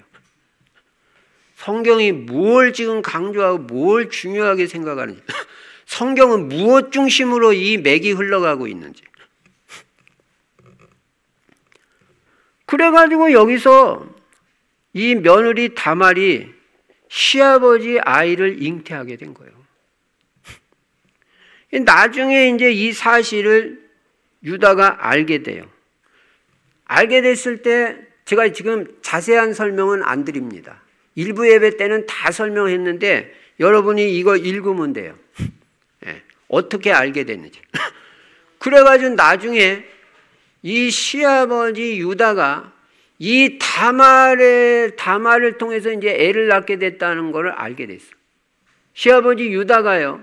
성경이 뭘 지금 강조하고 뭘 중요하게 생각하는지, 성경은 무엇 중심으로 이 맥이 흘러가고 있는지. 그래가지고 여기서 이 며느리 다말이 시아버지 아이를 잉태하게 된 거예요. 나중에 이제 이 사실을 유다가 알게 돼요. 알게 됐을 때 제가 지금 자세한 설명은 안 드립니다. 일부 예배 때는 다 설명했는데 여러분이 이거 읽으면 돼요. 어떻게 알게 됐는지. 그래가지고 나중에 이 시아버지 유다가 이 다말을 통해서 이제 애를 낳게 됐다는 것을 알게 됐어. 시아버지 유다가요,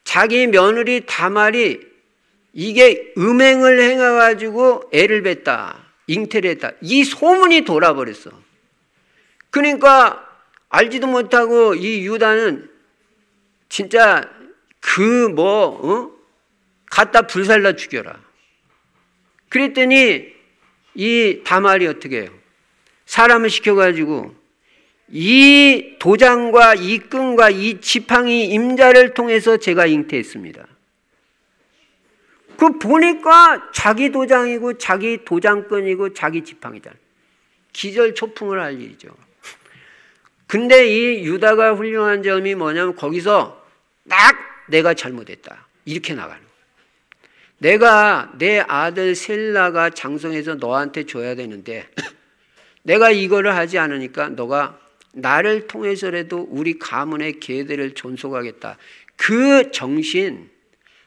자기 며느리 다말이 이게 음행을 행해가지고 애를 뱄다, 잉태를 했다, 이 소문이 돌아버렸어. 그러니까 알지도 못하고 이 유다는 진짜 갖다 불살라 죽여라. 그랬더니 이 다말이 어떻게 해요? 사람을 시켜가지고 이 도장과 이 끈과 이 지팡이 임자를 통해서 제가 잉태했습니다. 그 보니까 자기 도장이고 자기 도장끈이고 자기 지팡이잖아. 기절초풍을 할 일이죠. 근데 이 유다가 훌륭한 점이 뭐냐면 거기서 딱 내가 잘못했다, 이렇게 나가는 거예요. 내가 내 아들 셀라가 장성해서 너한테 줘야 되는데 내가 이거를 하지 않으니까 너가 나를 통해서라도 우리 가문의 계대를 존속하겠다. 그 정신,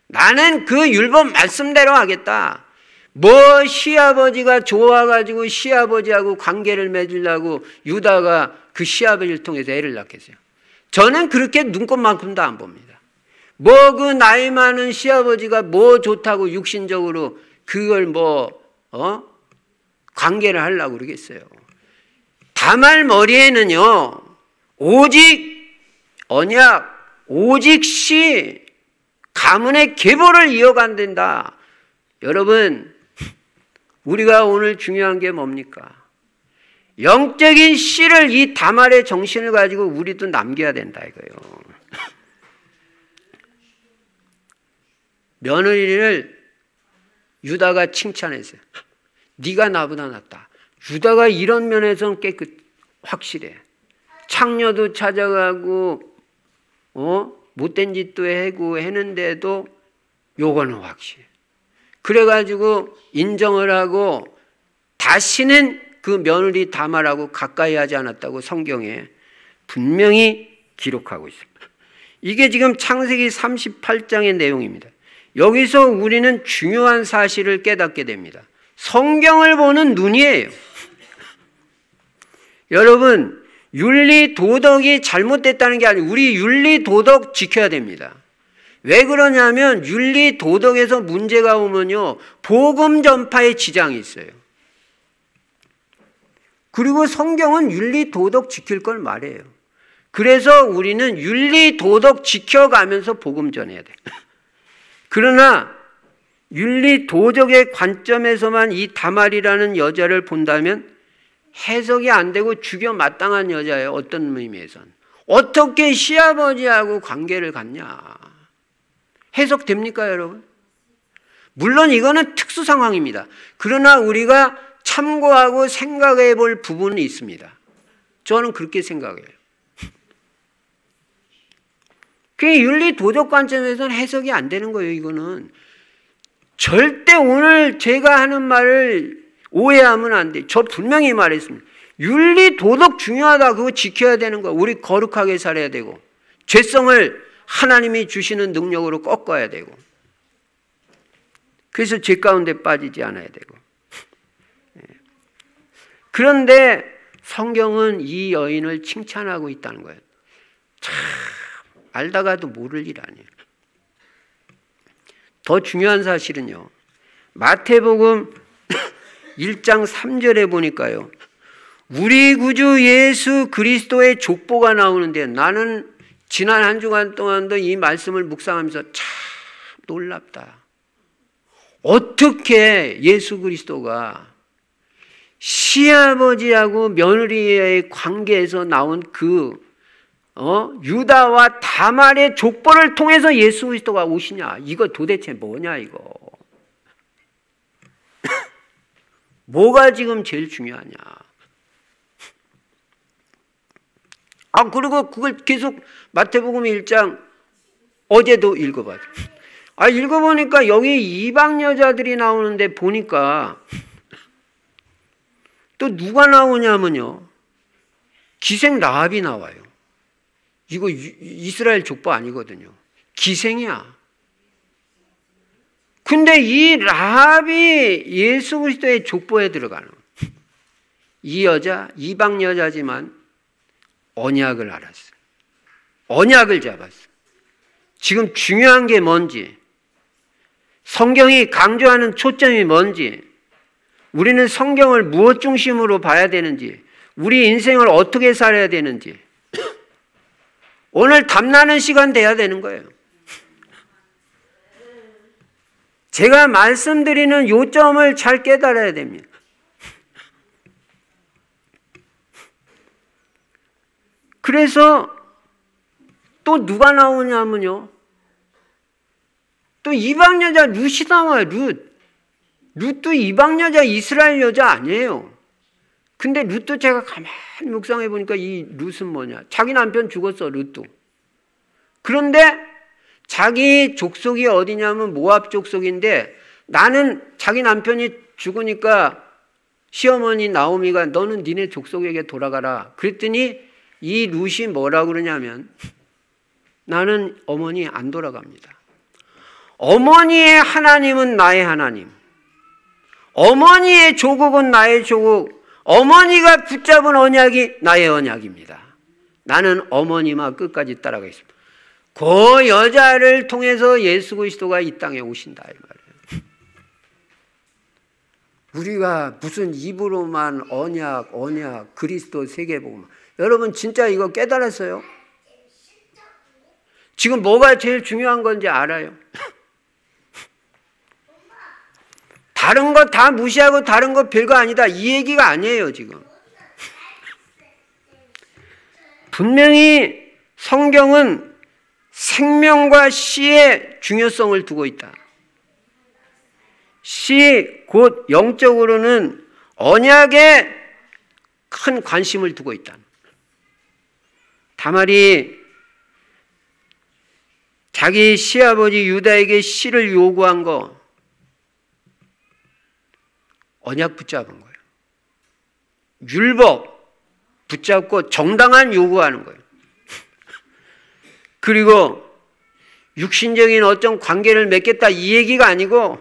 나는 그 율법 말씀대로 하겠다. 뭐 시아버지가 좋아가지고 시아버지하고 관계를 맺으려고 유다가 그 시아버지를 통해서 애를 낳겠어요. 저는 그렇게 눈꼽만큼도 안 봅니다. 뭐 그 나이 많은 시아버지가 뭐 좋다고 육신적으로 그걸 관계를 하려고 그러겠어요. 다말 머리에는요, 오직 언약, 오직 시, 가문의 계보를 이어간단다. 여러분, 우리가 오늘 중요한 게 뭡니까? 영적인 씨를, 이 다말의 정신을 가지고 우리도 남겨야 된다 이거예요. 며느리를 유다가 칭찬했어요. 네가 나보다 낫다. 유다가 이런 면에서는 확실해. 창녀도 찾아가고 못된 짓도 하고 했는데도 요거는 확실해. 그래가지고 인정을 하고 다시는 그 며느리 다말하고 가까이 하지 않았다고 성경에 분명히 기록하고 있습니다. 이게 지금 창세기 38장의 내용입니다. 여기서 우리는 중요한 사실을 깨닫게 됩니다. 성경을 보는 눈이에요. 여러분, 윤리 도덕이 잘못됐다는 게 아니고 우리 윤리 도덕 지켜야 됩니다. 왜 그러냐면 윤리 도덕에서 문제가 오면요, 복음 전파에 지장이 있어요. 그리고 성경은 윤리 도덕 지킬 걸 말해요. 그래서 우리는 윤리 도덕 지켜가면서 복음 전해야 돼요. 그러나 윤리 도덕의 관점에서만 이 다말이라는 여자를 본다면 해석이 안 되고 죽여 마땅한 여자예요. 어떤 의미에선. 어떻게 시아버지하고 관계를 갖냐. 해석됩니까, 여러분? 물론 이거는 특수 상황입니다. 그러나 우리가 참고하고 생각해 볼 부분이 있습니다. 저는 그렇게 생각해요. 그 윤리 도덕 관점에서는 해석이 안 되는 거예요. 이거는 절대 오늘 제가 하는 말을 오해하면 안 돼. 저 분명히 말했습니다. 윤리 도덕 중요하다. 그거 지켜야 되는 거야. 우리 거룩하게 살아야 되고 죄성을 하나님이 주시는 능력으로 꺾어야 되고, 그래서 죄 가운데 빠지지 않아야 되고. 그런데 성경은 이 여인을 칭찬하고 있다는 거예요. 참 알다가도 모를 일 아니에요. 더 중요한 사실은요, 마태복음 1장 3절에 보니까요, 우리 구주 예수 그리스도의 족보가 나오는데, 나는 지난 한 주간 동안도 이 말씀을 묵상하면서 참 놀랍다. 어떻게 예수 그리스도가 시아버지하고 며느리의 관계에서 나온 유다와 다말의 족보를 통해서 예수 그리스도가 오시냐. 이거 도대체 뭐냐 이거. 뭐가 지금 제일 중요하냐. 그리고 그걸 계속 마태복음 1장 어제도 읽어봐요. 읽어보니까 여기 이방 여자들이 나오는데 보니까 또 누가 나오냐면요. 기생 라합이 나와요. 이거 이스라엘 족보 아니거든요. 기생이야. 근데 이 라합이 예수 그리스도의 족보에 들어가는 이 여자 이방 여자지만 언약을 알았어요. 언약을 잡았어요. 지금 중요한 게 뭔지, 성경이 강조하는 초점이 뭔지, 우리는 성경을 무엇 중심으로 봐야 되는지, 우리 인생을 어떻게 살아야 되는지 오늘 탐나는 시간 돼야 되는 거예요. 제가 말씀드리는 요점을 잘 깨달아야 됩니다. 그래서 또 누가 나오냐면요. 또 이방 여자 룻이 나와요. 룻도 이방 여자 이스라엘 여자 아니에요. 근데 룻도 제가 가만히 묵상해 보니까 이 룻은 뭐냐. 자기 남편 죽었어. 룻도. 그런데 자기 족속이 어디냐면 모압 족속인데 나는 자기 남편이 죽으니까 시어머니 나오미가 너는 니네 족속에게 돌아가라. 그랬더니 이 룻이 뭐라고 그러냐면 나는 어머니 안 돌아갑니다. 어머니의 하나님은 나의 하나님. 어머니의 조국은 나의 조국. 어머니가 붙잡은 언약이 나의 언약입니다. 나는 어머니만 끝까지 따라가겠습니다. 그 여자를 통해서 예수 그리스도가 이 땅에 오신다 이 말이에요. 우리가 무슨 입으로만 언약 그리스도 세계복음. 여러분 진짜 이거 깨달았어요? 지금 뭐가 제일 중요한 건지 알아요? 다른 거 다 무시하고 다른 거 별거 아니다 이 얘기가 아니에요. 지금 분명히 성경은 생명과 씨의 중요성을 두고 있다. 씨 곧 영적으로는 언약에 큰 관심을 두고 있다. 다말이 자기 시아버지 유다에게 씨를 요구한 거 언약 붙잡은 거예요. 율법 붙잡고 정당한 요구하는 거예요. 그리고 육신적인 어떤 관계를 맺겠다 이 얘기가 아니고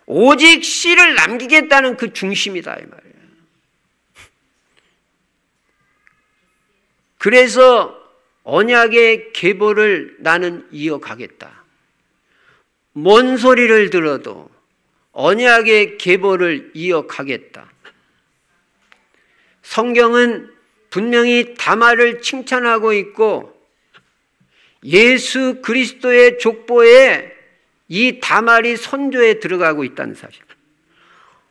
오직 씨를 남기겠다는 그 중심이다 이 말이에요. 그래서 언약의 계보를 나는 이어가겠다. 뭔 소리를 들어도 언약의 계보를 이어가겠다. 성경은 분명히 다말을 칭찬하고 있고 예수 그리스도의 족보에 이 다말이 선조에 들어가고 있다는 사실.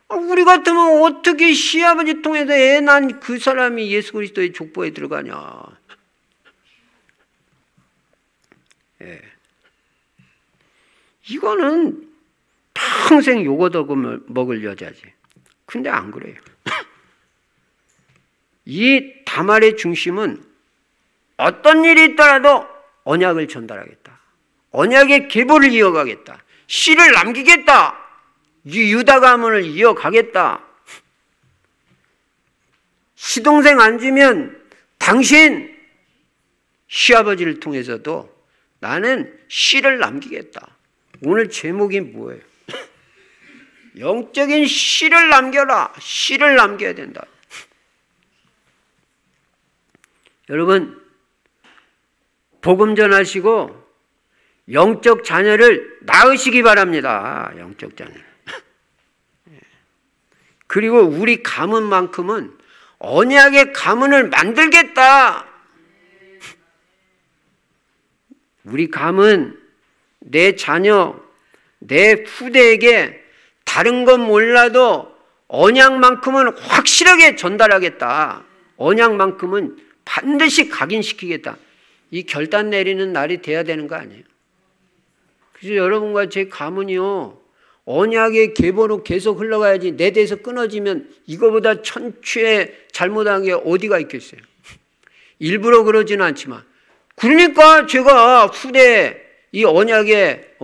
우리 같으면 어떻게 시아버지 통해서 애 난 그 사람이 예수 그리스도의 족보에 들어가냐. 예. 이거는 평생 요거도 먹을 여자지. 근데 안 그래요. 이 다말의 중심은 어떤 일이 있더라도 언약을 전달하겠다. 언약의 계보를 이어가겠다. 씨를 남기겠다. 이 유다 가문을 이어가겠다. 시동생 앉으면 당신 시아버지를 통해서도 나는 씨를 남기겠다. 오늘 제목이 뭐예요? 영적인 씨를 남겨라. 씨를 남겨야 된다. 여러분 복음 전하시고 영적 자녀를 낳으시기 바랍니다. 영적 자녀. 그리고 우리 가문만큼은 언약의 가문을 만들겠다. 우리 가문, 내 자녀, 내 후대에게 다른 건 몰라도 언약만큼은 확실하게 전달하겠다. 언약만큼은 반드시 각인시키겠다. 이 결단 내리는 날이 돼야 되는 거 아니에요? 그래서 여러분과 제 가문이요. 언약의 계보로 계속 흘러가야지 내 데서 끊어지면 이거보다 천추에 잘못한 게 어디가 있겠어요? 일부러 그러지는 않지만. 그러니까 제가 후대 이 언약의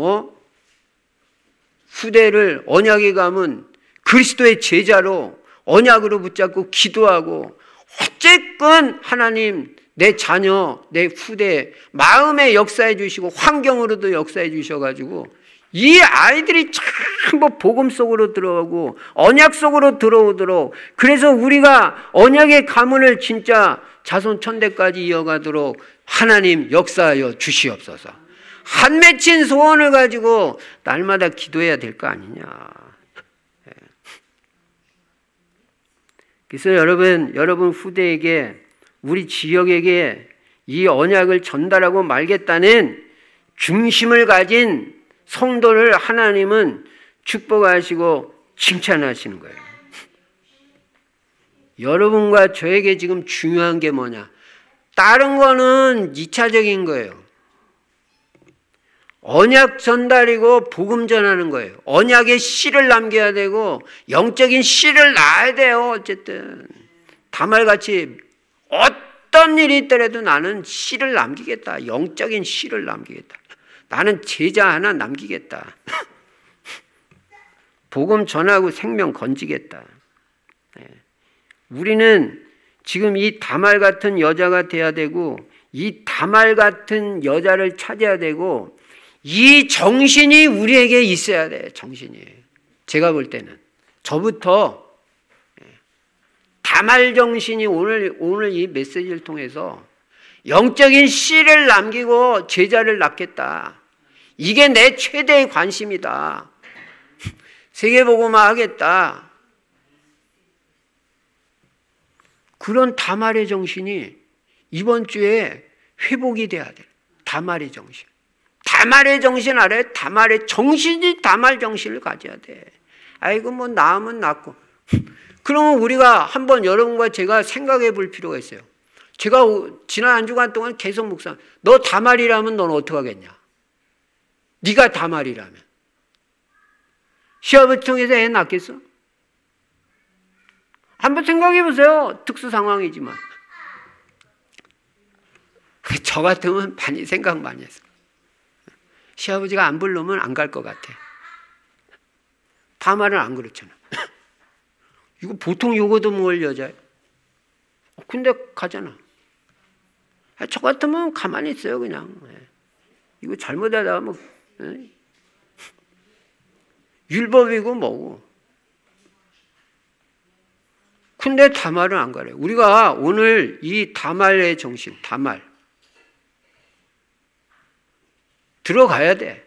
후대를 언약에 가면 그리스도의 제자로 언약으로 붙잡고 기도하고 어쨌건 하나님 내 자녀, 내 후대 마음에 역사해 주시고 환경으로도 역사해 주셔가지고 이 아이들이 전부 복음 속으로 들어오고 언약 속으로 들어오도록, 그래서 우리가 언약의 가문을 진짜 자손 천대까지 이어가도록 하나님 역사하여 주시옵소서. 한 맺힌 소원을 가지고 날마다 기도해야 될 거 아니냐. 그래서 여러분 후대에게, 우리 지역에게 이 언약을 전달하고 말겠다는 중심을 가진 성도를 하나님은 축복하시고 칭찬하시는 거예요. 여러분과 저에게 지금 중요한 게 뭐냐? 다른 거는 2차적인 거예요. 언약 전달이고 복음 전하는 거예요. 언약의 씨를 남겨야 되고 영적인 씨를 낳아야 돼요. 어쨌든 다말같이 어떤 일이 있더라도 나는 씨를 남기겠다. 영적인 씨를 남기겠다. 나는 제자 하나 남기겠다. 복음 전하고 생명 건지겠다. 우리는 지금 이 다말 같은 여자가 돼야 되고, 이 다말 같은 여자를 찾아야 되고, 이 정신이 우리에게 있어야 돼. 정신이. 제가 볼 때는 저부터 다말 정신이 오늘 이 메시지를 통해서 영적인 씨를 남기고 제자를 낳겠다. 이게 내 최대의 관심이다. 세계복음화 하겠다. 그런 다말의 정신이 이번 주에 회복이 돼야 돼. 다말의 정신. 다말의 정신 알아요? 다말의 정신이 다말 정신을 가져야 돼. 아이고 뭐 낳으면 낳고. 그러면 우리가 한번 여러분과 제가 생각해 볼 필요가 있어요. 제가 지난 한 주간 동안 계속 묵상, 너 다말이라면 넌 어떡하겠냐? 네가 다말이라면 시합을 통해서 애 낳겠어? 한번 생각해 보세요. 특수 상황이지만 저 같으면 많이 생각 많이 했어. 시아버지가 안 부르면 안 갈 것 같아. 다말은 안 그렇잖아. 이거 보통 요거도 뭘 여자예요? 근데 가잖아. 저 같으면 가만히 있어요 그냥. 이거 잘못하다 뭐 율법이고 뭐고. 근데 다말은 안 가래요. 우리가 오늘 이 다말의 정신, 다말 들어가야 돼.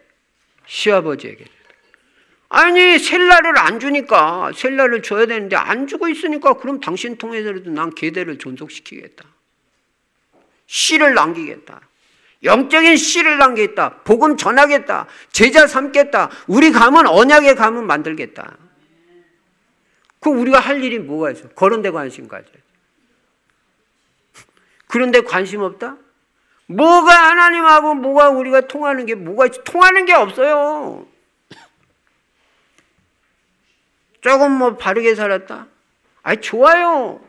시아버지에게. 아니 셀라를 안 주니까, 셀라를 줘야 되는데 안 주고 있으니까 그럼 당신 통해서라도 난 계대를 존속시키겠다. 씨를 남기겠다. 영적인 씨를 남기겠다. 복음 전하겠다. 제자 삼겠다. 우리 가문 언약의 가문 만들겠다. 그럼 우리가 할 일이 뭐가 있어? 그런 데 관심 가져야 돼. 그런 데 관심 없다? 뭐가 하나님하고 뭐가 우리가 통하는 게 뭐가 있어? 통하는 게 없어요. 조금 뭐 바르게 살았다? 아니 좋아요.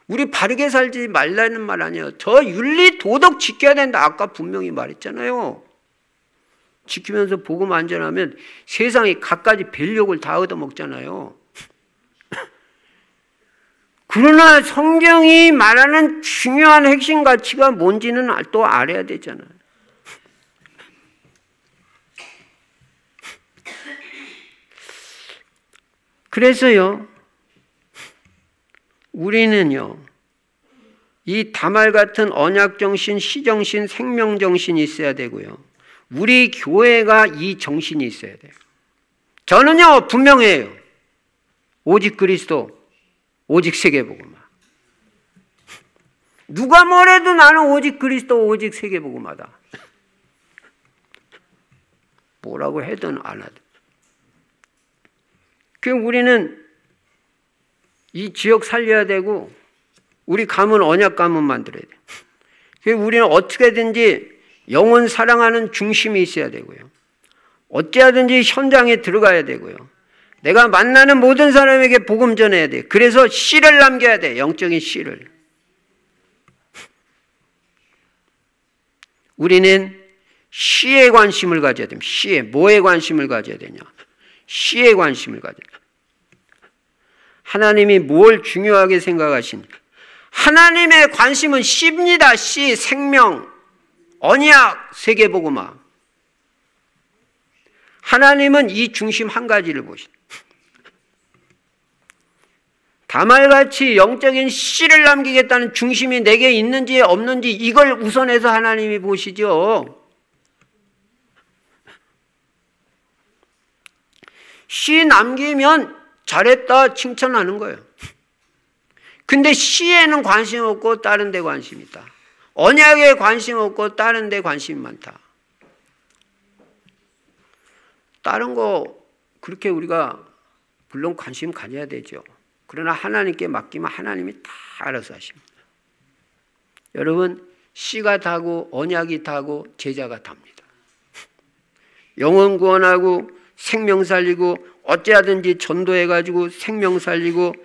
우리 바르게 살지 말라는 말 아니에요. 저 윤리 도덕 지켜야 된다. 아까 분명히 말했잖아요. 지키면서 복음 안전하면 세상이 갖가지 벨력을 다 얻어먹잖아요. 그러나 성경이 말하는 중요한 핵심 가치가 뭔지는 또 알아야 되잖아요. 그래서요, 우리는요, 이 다말 같은 언약정신, 시정신, 생명정신이 있어야 되고요. 우리 교회가 이 정신이 있어야 돼요. 저는요, 분명해요. 오직 그리스도, 오직 세계복음화. 누가 뭐래도 나는 오직 그리스도, 오직 세계복음화다. 뭐라고 해든 안 하든. 그럼 우리는 이 지역 살려야 되고, 우리 가문 언약 가문 만들어야 돼. 그래서 우리는 어떻게든지 영혼 사랑하는 중심이 있어야 되고요. 어찌하든지 현장에 들어가야 되고요. 내가 만나는 모든 사람에게 복음 전해야 돼. 그래서 씨를 남겨야 돼. 영적인 씨를. 우리는 시에 관심을 가져야 됩니다. 시에. 뭐에 관심을 가져야 되냐? 시에 관심을 가져야 돼요. 하나님이 뭘 중요하게 생각하십니까? 하나님의 관심은 시입니다. 시, 생명, 언약, 세계복음화. 하나님은 이 중심 한 가지를 보십니다. 다말같이 영적인 씨를 남기겠다는 중심이 내게 있는지 없는지 이걸 우선해서 하나님이 보시죠. 씨 남기면 잘했다 칭찬하는 거예요. 근데 씨에는 관심 없고 다른 데 관심이 있다. 언약에 관심 없고 다른 데 관심이 많다. 다른 거 그렇게 우리가 물론 관심 가져야 되죠. 그러나 하나님께 맡기면 하나님이 다 알아서 하십니다. 여러분, 씨가 다고 언약이 다고 제자가 답니다. 영혼 구원하고 생명 살리고 어찌하든지 전도해가지고 생명 살리고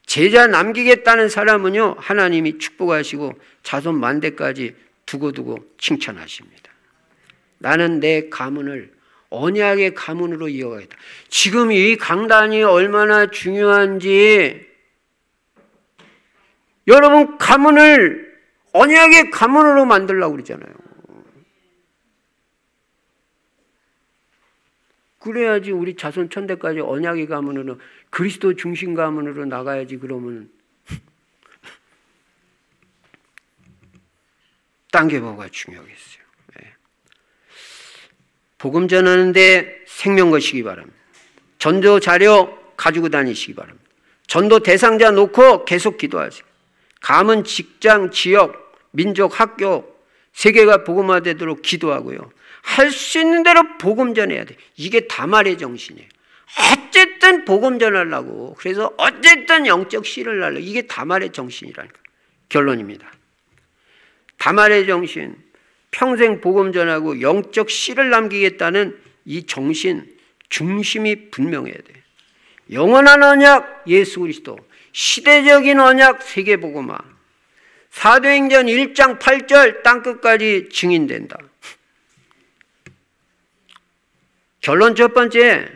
제자 남기겠다는 사람은요, 하나님이 축복하시고 자손 만대까지 두고두고 칭찬하십니다. 나는 내 가문을 언약의 가문으로 이어가겠다. 지금 이 강단이 얼마나 중요한지 여러분 가문을 언약의 가문으로 만들려고 그러잖아요. 그래야지 우리 자손 천대까지 언약의 가문으로 그리스도 중심 가문으로 나가야지. 그러면 딴 게 뭐가 중요하겠어요. 복음 전하는데 생명 거시기 바랍니다. 전도 자료 가지고 다니시기 바랍니다. 전도 대상자 놓고 계속 기도하세요. 가문, 직장, 지역, 민족, 학교, 세계가 복음화되도록 기도하고요. 할 수 있는 대로 복음 전해야 돼. 이게 다말의 정신이에요. 어쨌든 복음 전하려고. 그래서 어쨌든 영적 씨를 날려. 이게 다말의 정신이라니까. 결론입니다. 다말의 정신. 평생 복음 전하고 영적 씨를 남기겠다는 이 정신, 중심이 분명해야 돼. 영원한 언약 예수 그리스도, 시대적인 언약 세계복음화. 사도행전 1장 8절 땅끝까지 증인된다. 결론 첫 번째,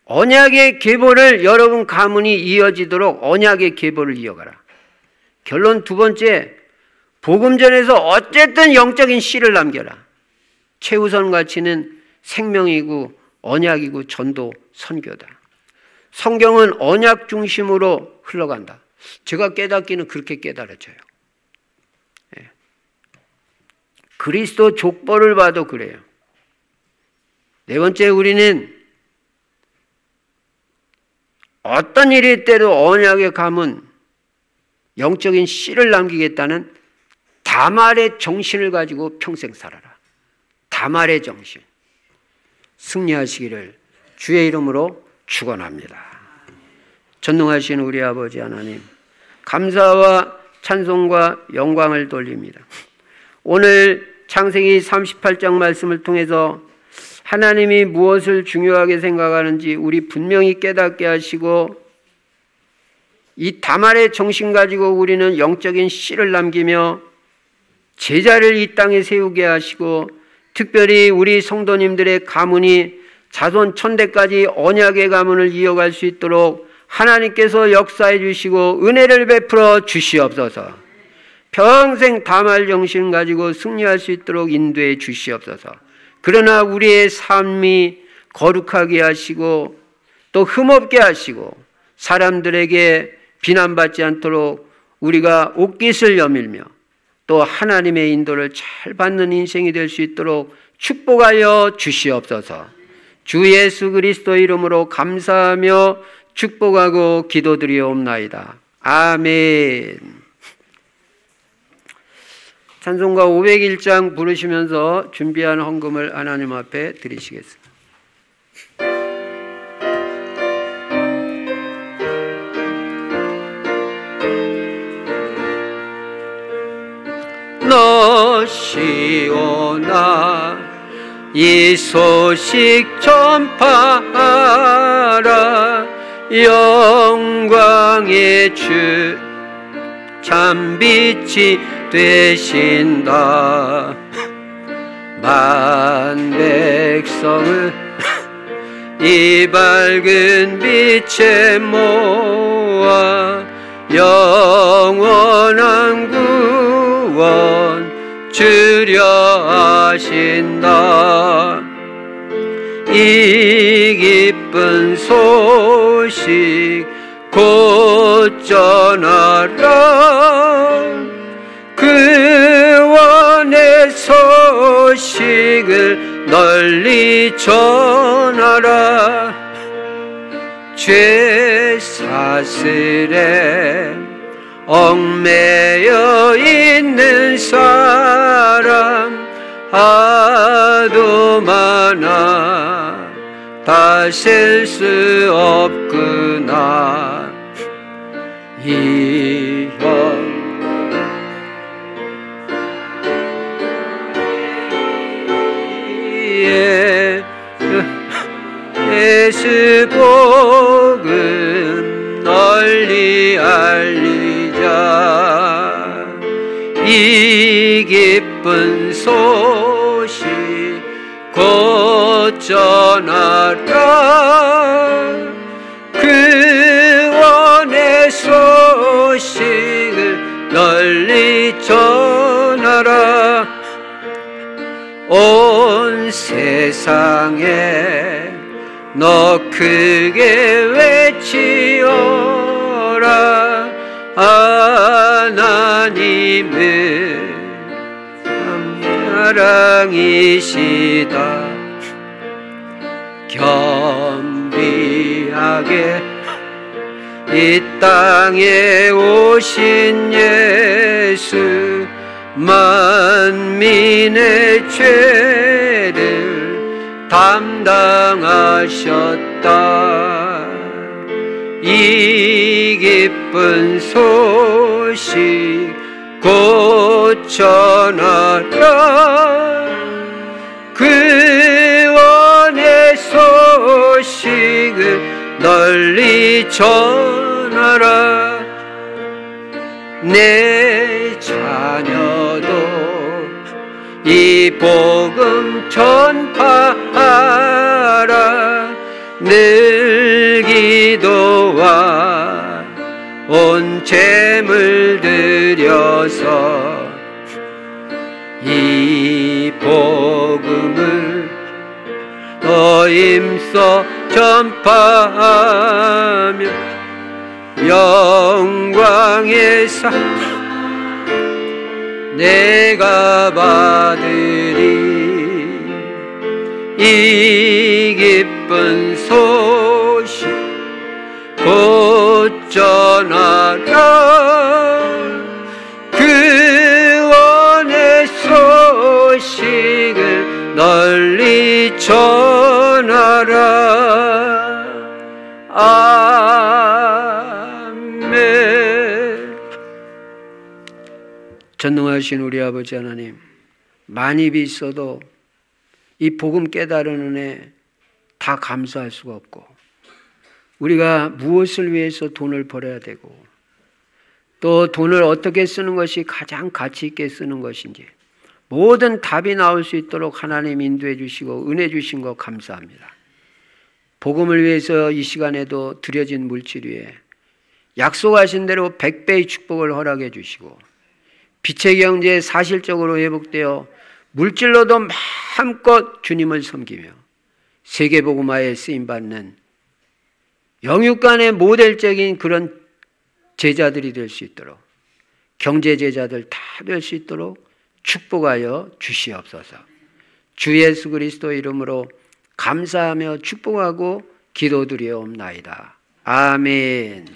언약의 계보를 여러분 가문이 이어지도록 언약의 계보를 이어가라. 결론 두 번째, 복음 전에서 어쨌든 영적인 씨를 남겨라. 최우선 가치는 생명이고 언약이고 전도 선교다. 성경은 언약 중심으로 흘러간다. 제가 깨닫기는 그렇게 깨달아져요. 그리스도 족보를 봐도 그래요. 네 번째, 우리는 어떤 일이 때도 언약의 가문, 영적인 씨를 남기겠다는 다말의 정신을 가지고 평생 살아라. 다말의 정신. 승리하시기를 주의 이름으로 축원합니다. 전능하신 우리 아버지 하나님, 감사와 찬송과 영광을 돌립니다. 오늘 창세기 38장 말씀을 통해서 하나님이 무엇을 중요하게 생각하는지 우리 분명히 깨닫게 하시고, 이 다말의 정신 가지고 우리는 영적인 씨를 남기며 제자를 이 땅에 세우게 하시고, 특별히 우리 성도님들의 가문이 자손 천대까지 언약의 가문을 이어갈 수 있도록 하나님께서 역사해 주시고 은혜를 베풀어 주시옵소서. 평생 다말 정신 가지고 승리할 수 있도록 인도해 주시옵소서. 그러나 우리의 삶이 거룩하게 하시고 또 흠없게 하시고 사람들에게 비난받지 않도록 우리가 옷깃을 여밀며 또 하나님의 인도를 잘 받는 인생이 될 수 있도록 축복하여 주시옵소서. 주 예수 그리스도 이름으로 감사하며 축복하고 기도드리옵나이다. 아멘. 찬송가 501장 부르시면서 준비한 헌금을 하나님 앞에 드리시겠습니다. 너시오나 이 소식 전파하라. 영광의 주 참빛이 되신다. 만 백성을 이 밝은 빛에 모아 영원한 구원 주려 하신다. 이 기쁜 소식 곧 전하라. 구원의 소식을 널리 전하라. 죄 사슬에 얽매여 있는 사람 하도 많아 다 셀 수 없구나. 이현 예수 복음 널리 알리자. 이 기쁜 소식 곧 전하라. 구원의 소식을 널리 전하라. 온 세상에 너 크게 외치어라. 하나님은 사랑이시다. 겸비하게 이 땅에 오신 예수 만민의 죄를 담당하셨다. 이 기쁜 소식 곧 전하라. 구원의 소식을 널리 전하라. 내 자녀도 이 복음 전파하라. 늘 기도와 온 재물 들여서 이 복음을 더 힘써 전파하며 영광의 상 내가 받으리. 이 기쁜 소식 곧 전하라. 구원의 소식을 널리 전하라. 아멘. 전능하신 우리 아버지 하나님, 많이 있어도 이 복음 깨달은 은혜 다 감사할 수가 없고, 우리가 무엇을 위해서 돈을 벌어야 되고, 또 돈을 어떻게 쓰는 것이 가장 가치 있게 쓰는 것인지 모든 답이 나올 수 있도록 하나님 인도해 주시고 은혜 주신 것 감사합니다. 복음을 위해서 이 시간에도 드려진 물질 위에 약속하신 대로 100배의 축복을 허락해 주시고, 빛의 경제에 사실적으로 회복되어 물질로도 마음껏 주님을 섬기며 세계복음화에 쓰임받는 영육간의 모델적인 그런 제자들이 될 수 있도록, 경제 제자들 다 될 수 있도록 축복하여 주시옵소서. 주 예수 그리스도 이름으로 감사하며 축복하고 기도드리옵나이다. 아멘.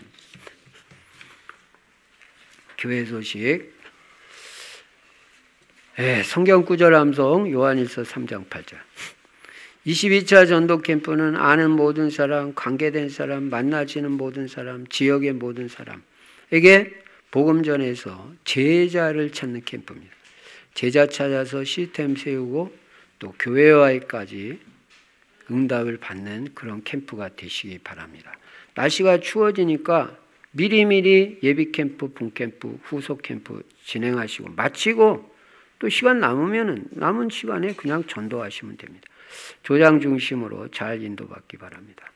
교회 소식. 성경 구절 암송 요한일서 3장 8절. 22차 전도 캠프는 아는 모든 사람, 관계된 사람, 만나지는 모든 사람, 지역의 모든 사람에게 복음 전해서 제자를 찾는 캠프입니다. 제자 찾아서 시스템 세우고 또 교회와까지 응답을 받는 그런 캠프가 되시기 바랍니다. 날씨가 추워지니까 미리미리 예비 캠프, 본 캠프, 후속 캠프 진행하시고 마치고 또 시간 남은 시간에 그냥 전도하시면 됩니다. 조장 중심으로 잘 인도받기 바랍니다.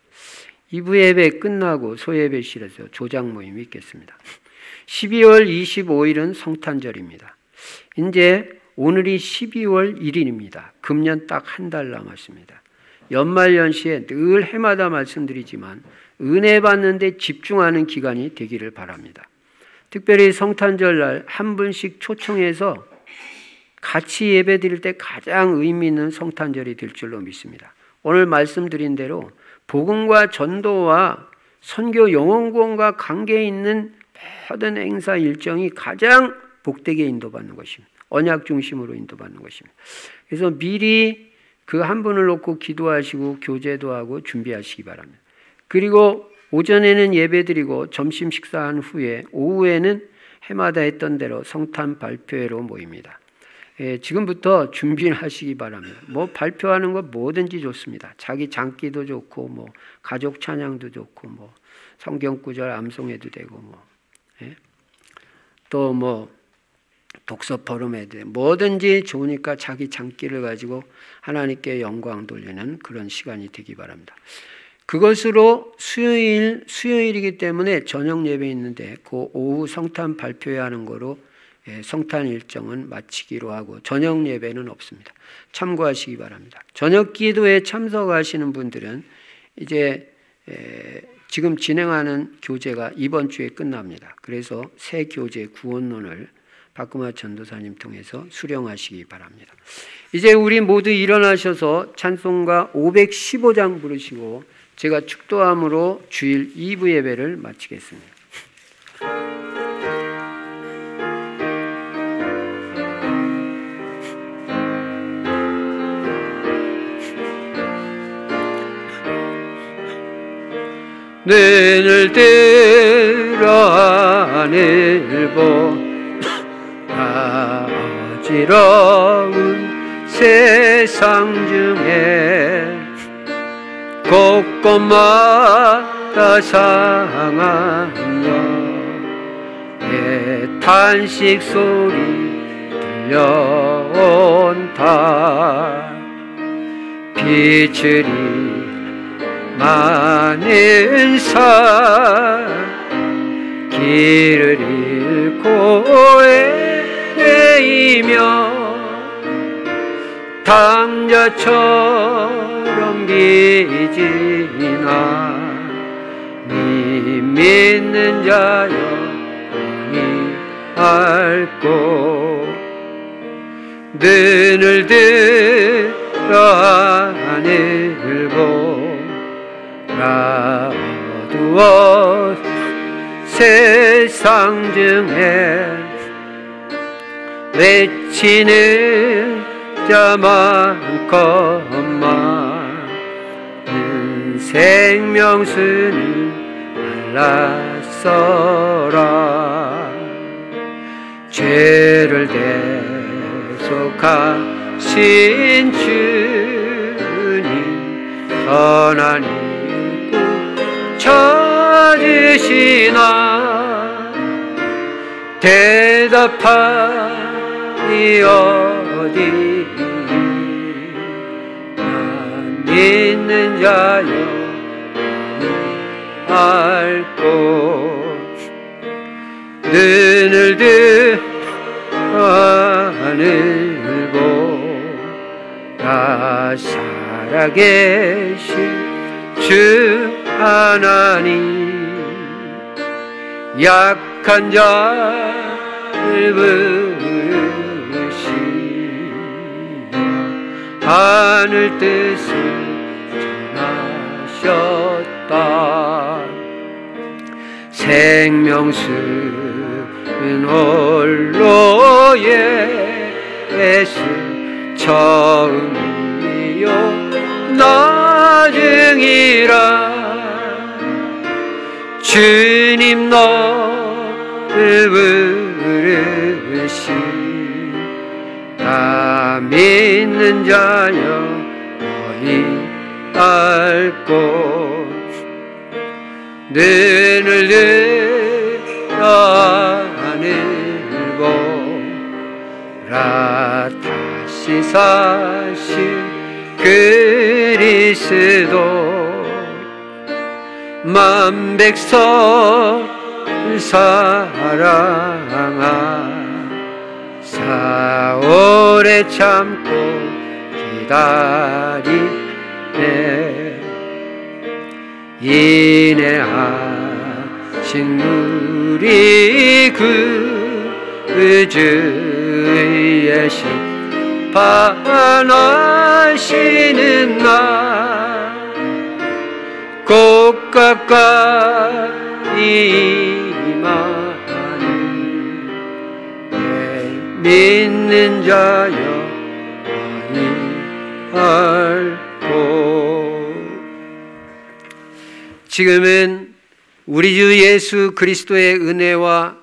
2부 예배 끝나고 소예배실에서 조장 모임이 있겠습니다. 12월 25일은 성탄절입니다. 이제 오늘이 12월 1일입니다. 금년 딱 한 달 남았습니다. 연말연시에 늘 해마다 말씀드리지만 은혜 받는 데 집중하는 기간이 되기를 바랍니다. 특별히 성탄절 날 한 분씩 초청해서 같이 예배 드릴 때 가장 의미 있는 성탄절이 될 줄로 믿습니다. 오늘 말씀드린 대로 복음과 전도와 선교 영혼구원과 관계 있는 모든 행사 일정이 가장 복되게 인도받는 것입니다. 언약 중심으로 인도받는 것입니다. 그래서 미리 그 한 분을 놓고 기도하시고 교제도 하고 준비하시기 바랍니다. 그리고 오전에는 예배드리고 점심 식사한 후에 오후에는 해마다 했던 대로 성탄 발표회로 모입니다. 지금부터 준비를 하시기 바랍니다. 뭐 발표하는 거 뭐든지 좋습니다. 자기 장기도 좋고 뭐 가족 찬양도 좋고 뭐 성경 구절 암송해도 되고 뭐 또 뭐 독서 포럼 해도 되고 뭐든지 좋으니까 자기 장기를 가지고 하나님께 영광 돌리는 그런 시간이 되기 바랍니다. 그것으로 수요일이기 때문에 저녁 예배 있는데 그 오후 성탄 발표회 하는 거로 성탄 일정은 마치기로 하고 저녁 예배는 없습니다. 참고하시기 바랍니다. 저녁 기도에 참석하시는 분들은 이제 지금 진행하는 교재가 이번 주에 끝납니다. 그래서 새 교재 구원론을 박금화 전도사님 통해서 수령하시기 바랍니다. 이제 우리 모두 일어나셔서 찬송가 515장 부르시고 제가 축도함으로 주일 2부 예배를 마치겠습니다. 눈을 들어 하늘 보라 어지러운 세상 중에 곳곳마다 상하며 애탄식 소리 들려온다. 빛을 많은 산 길을 잃고 헤매이며 당자처럼 기지나 니 믿는 자여 니 알고 눈을 들어 하늘 보라 어두워 세상 중에 외치는 자 많건만 생명수는 알랐어라. 죄를 대속하신 주님 선한 일꾼 찾으시나 대답하니 어디 나 믿는 자여 알고 눈을 들어 하늘 보라 살아계신 주 하나님 약한 자를 부르시며 하늘 뜻을 전하셨다. 생명수는 홀로 예수 처음이요 나중이라. 주님 너를 부르시 다 믿는 자여 너희 알고 눈을 다시 사신 그리스도 만백성 사랑아 사오래 참고 기다리네 인내하신 우리 주의 심판하시는 날 꼭 가까이 임하는 믿는 자여 알고. 지금은 우리 주 예수 그리스도의 은혜와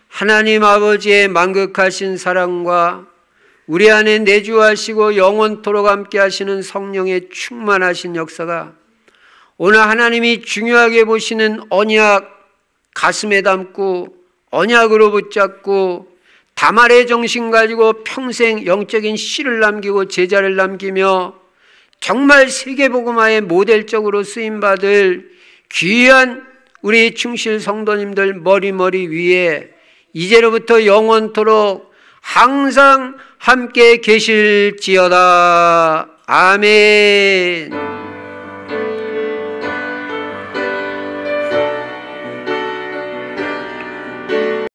하나님 아버지의 만극하신 사랑과 우리 안에 내주하시고 영원토록 함께 하시는 성령의 충만하신 역사가 오늘 하나님이 중요하게 보시는 언약 가슴에 담고 언약으로 붙잡고 다말의 정신 가지고 평생 영적인 씨를 남기고 제자를 남기며 정말 세계복음화의 모델적으로 쓰임받을 귀한 우리 충실 성도님들 머리 위에 이제로부터 영원토록 항상 함께 계실지어다. 아멘.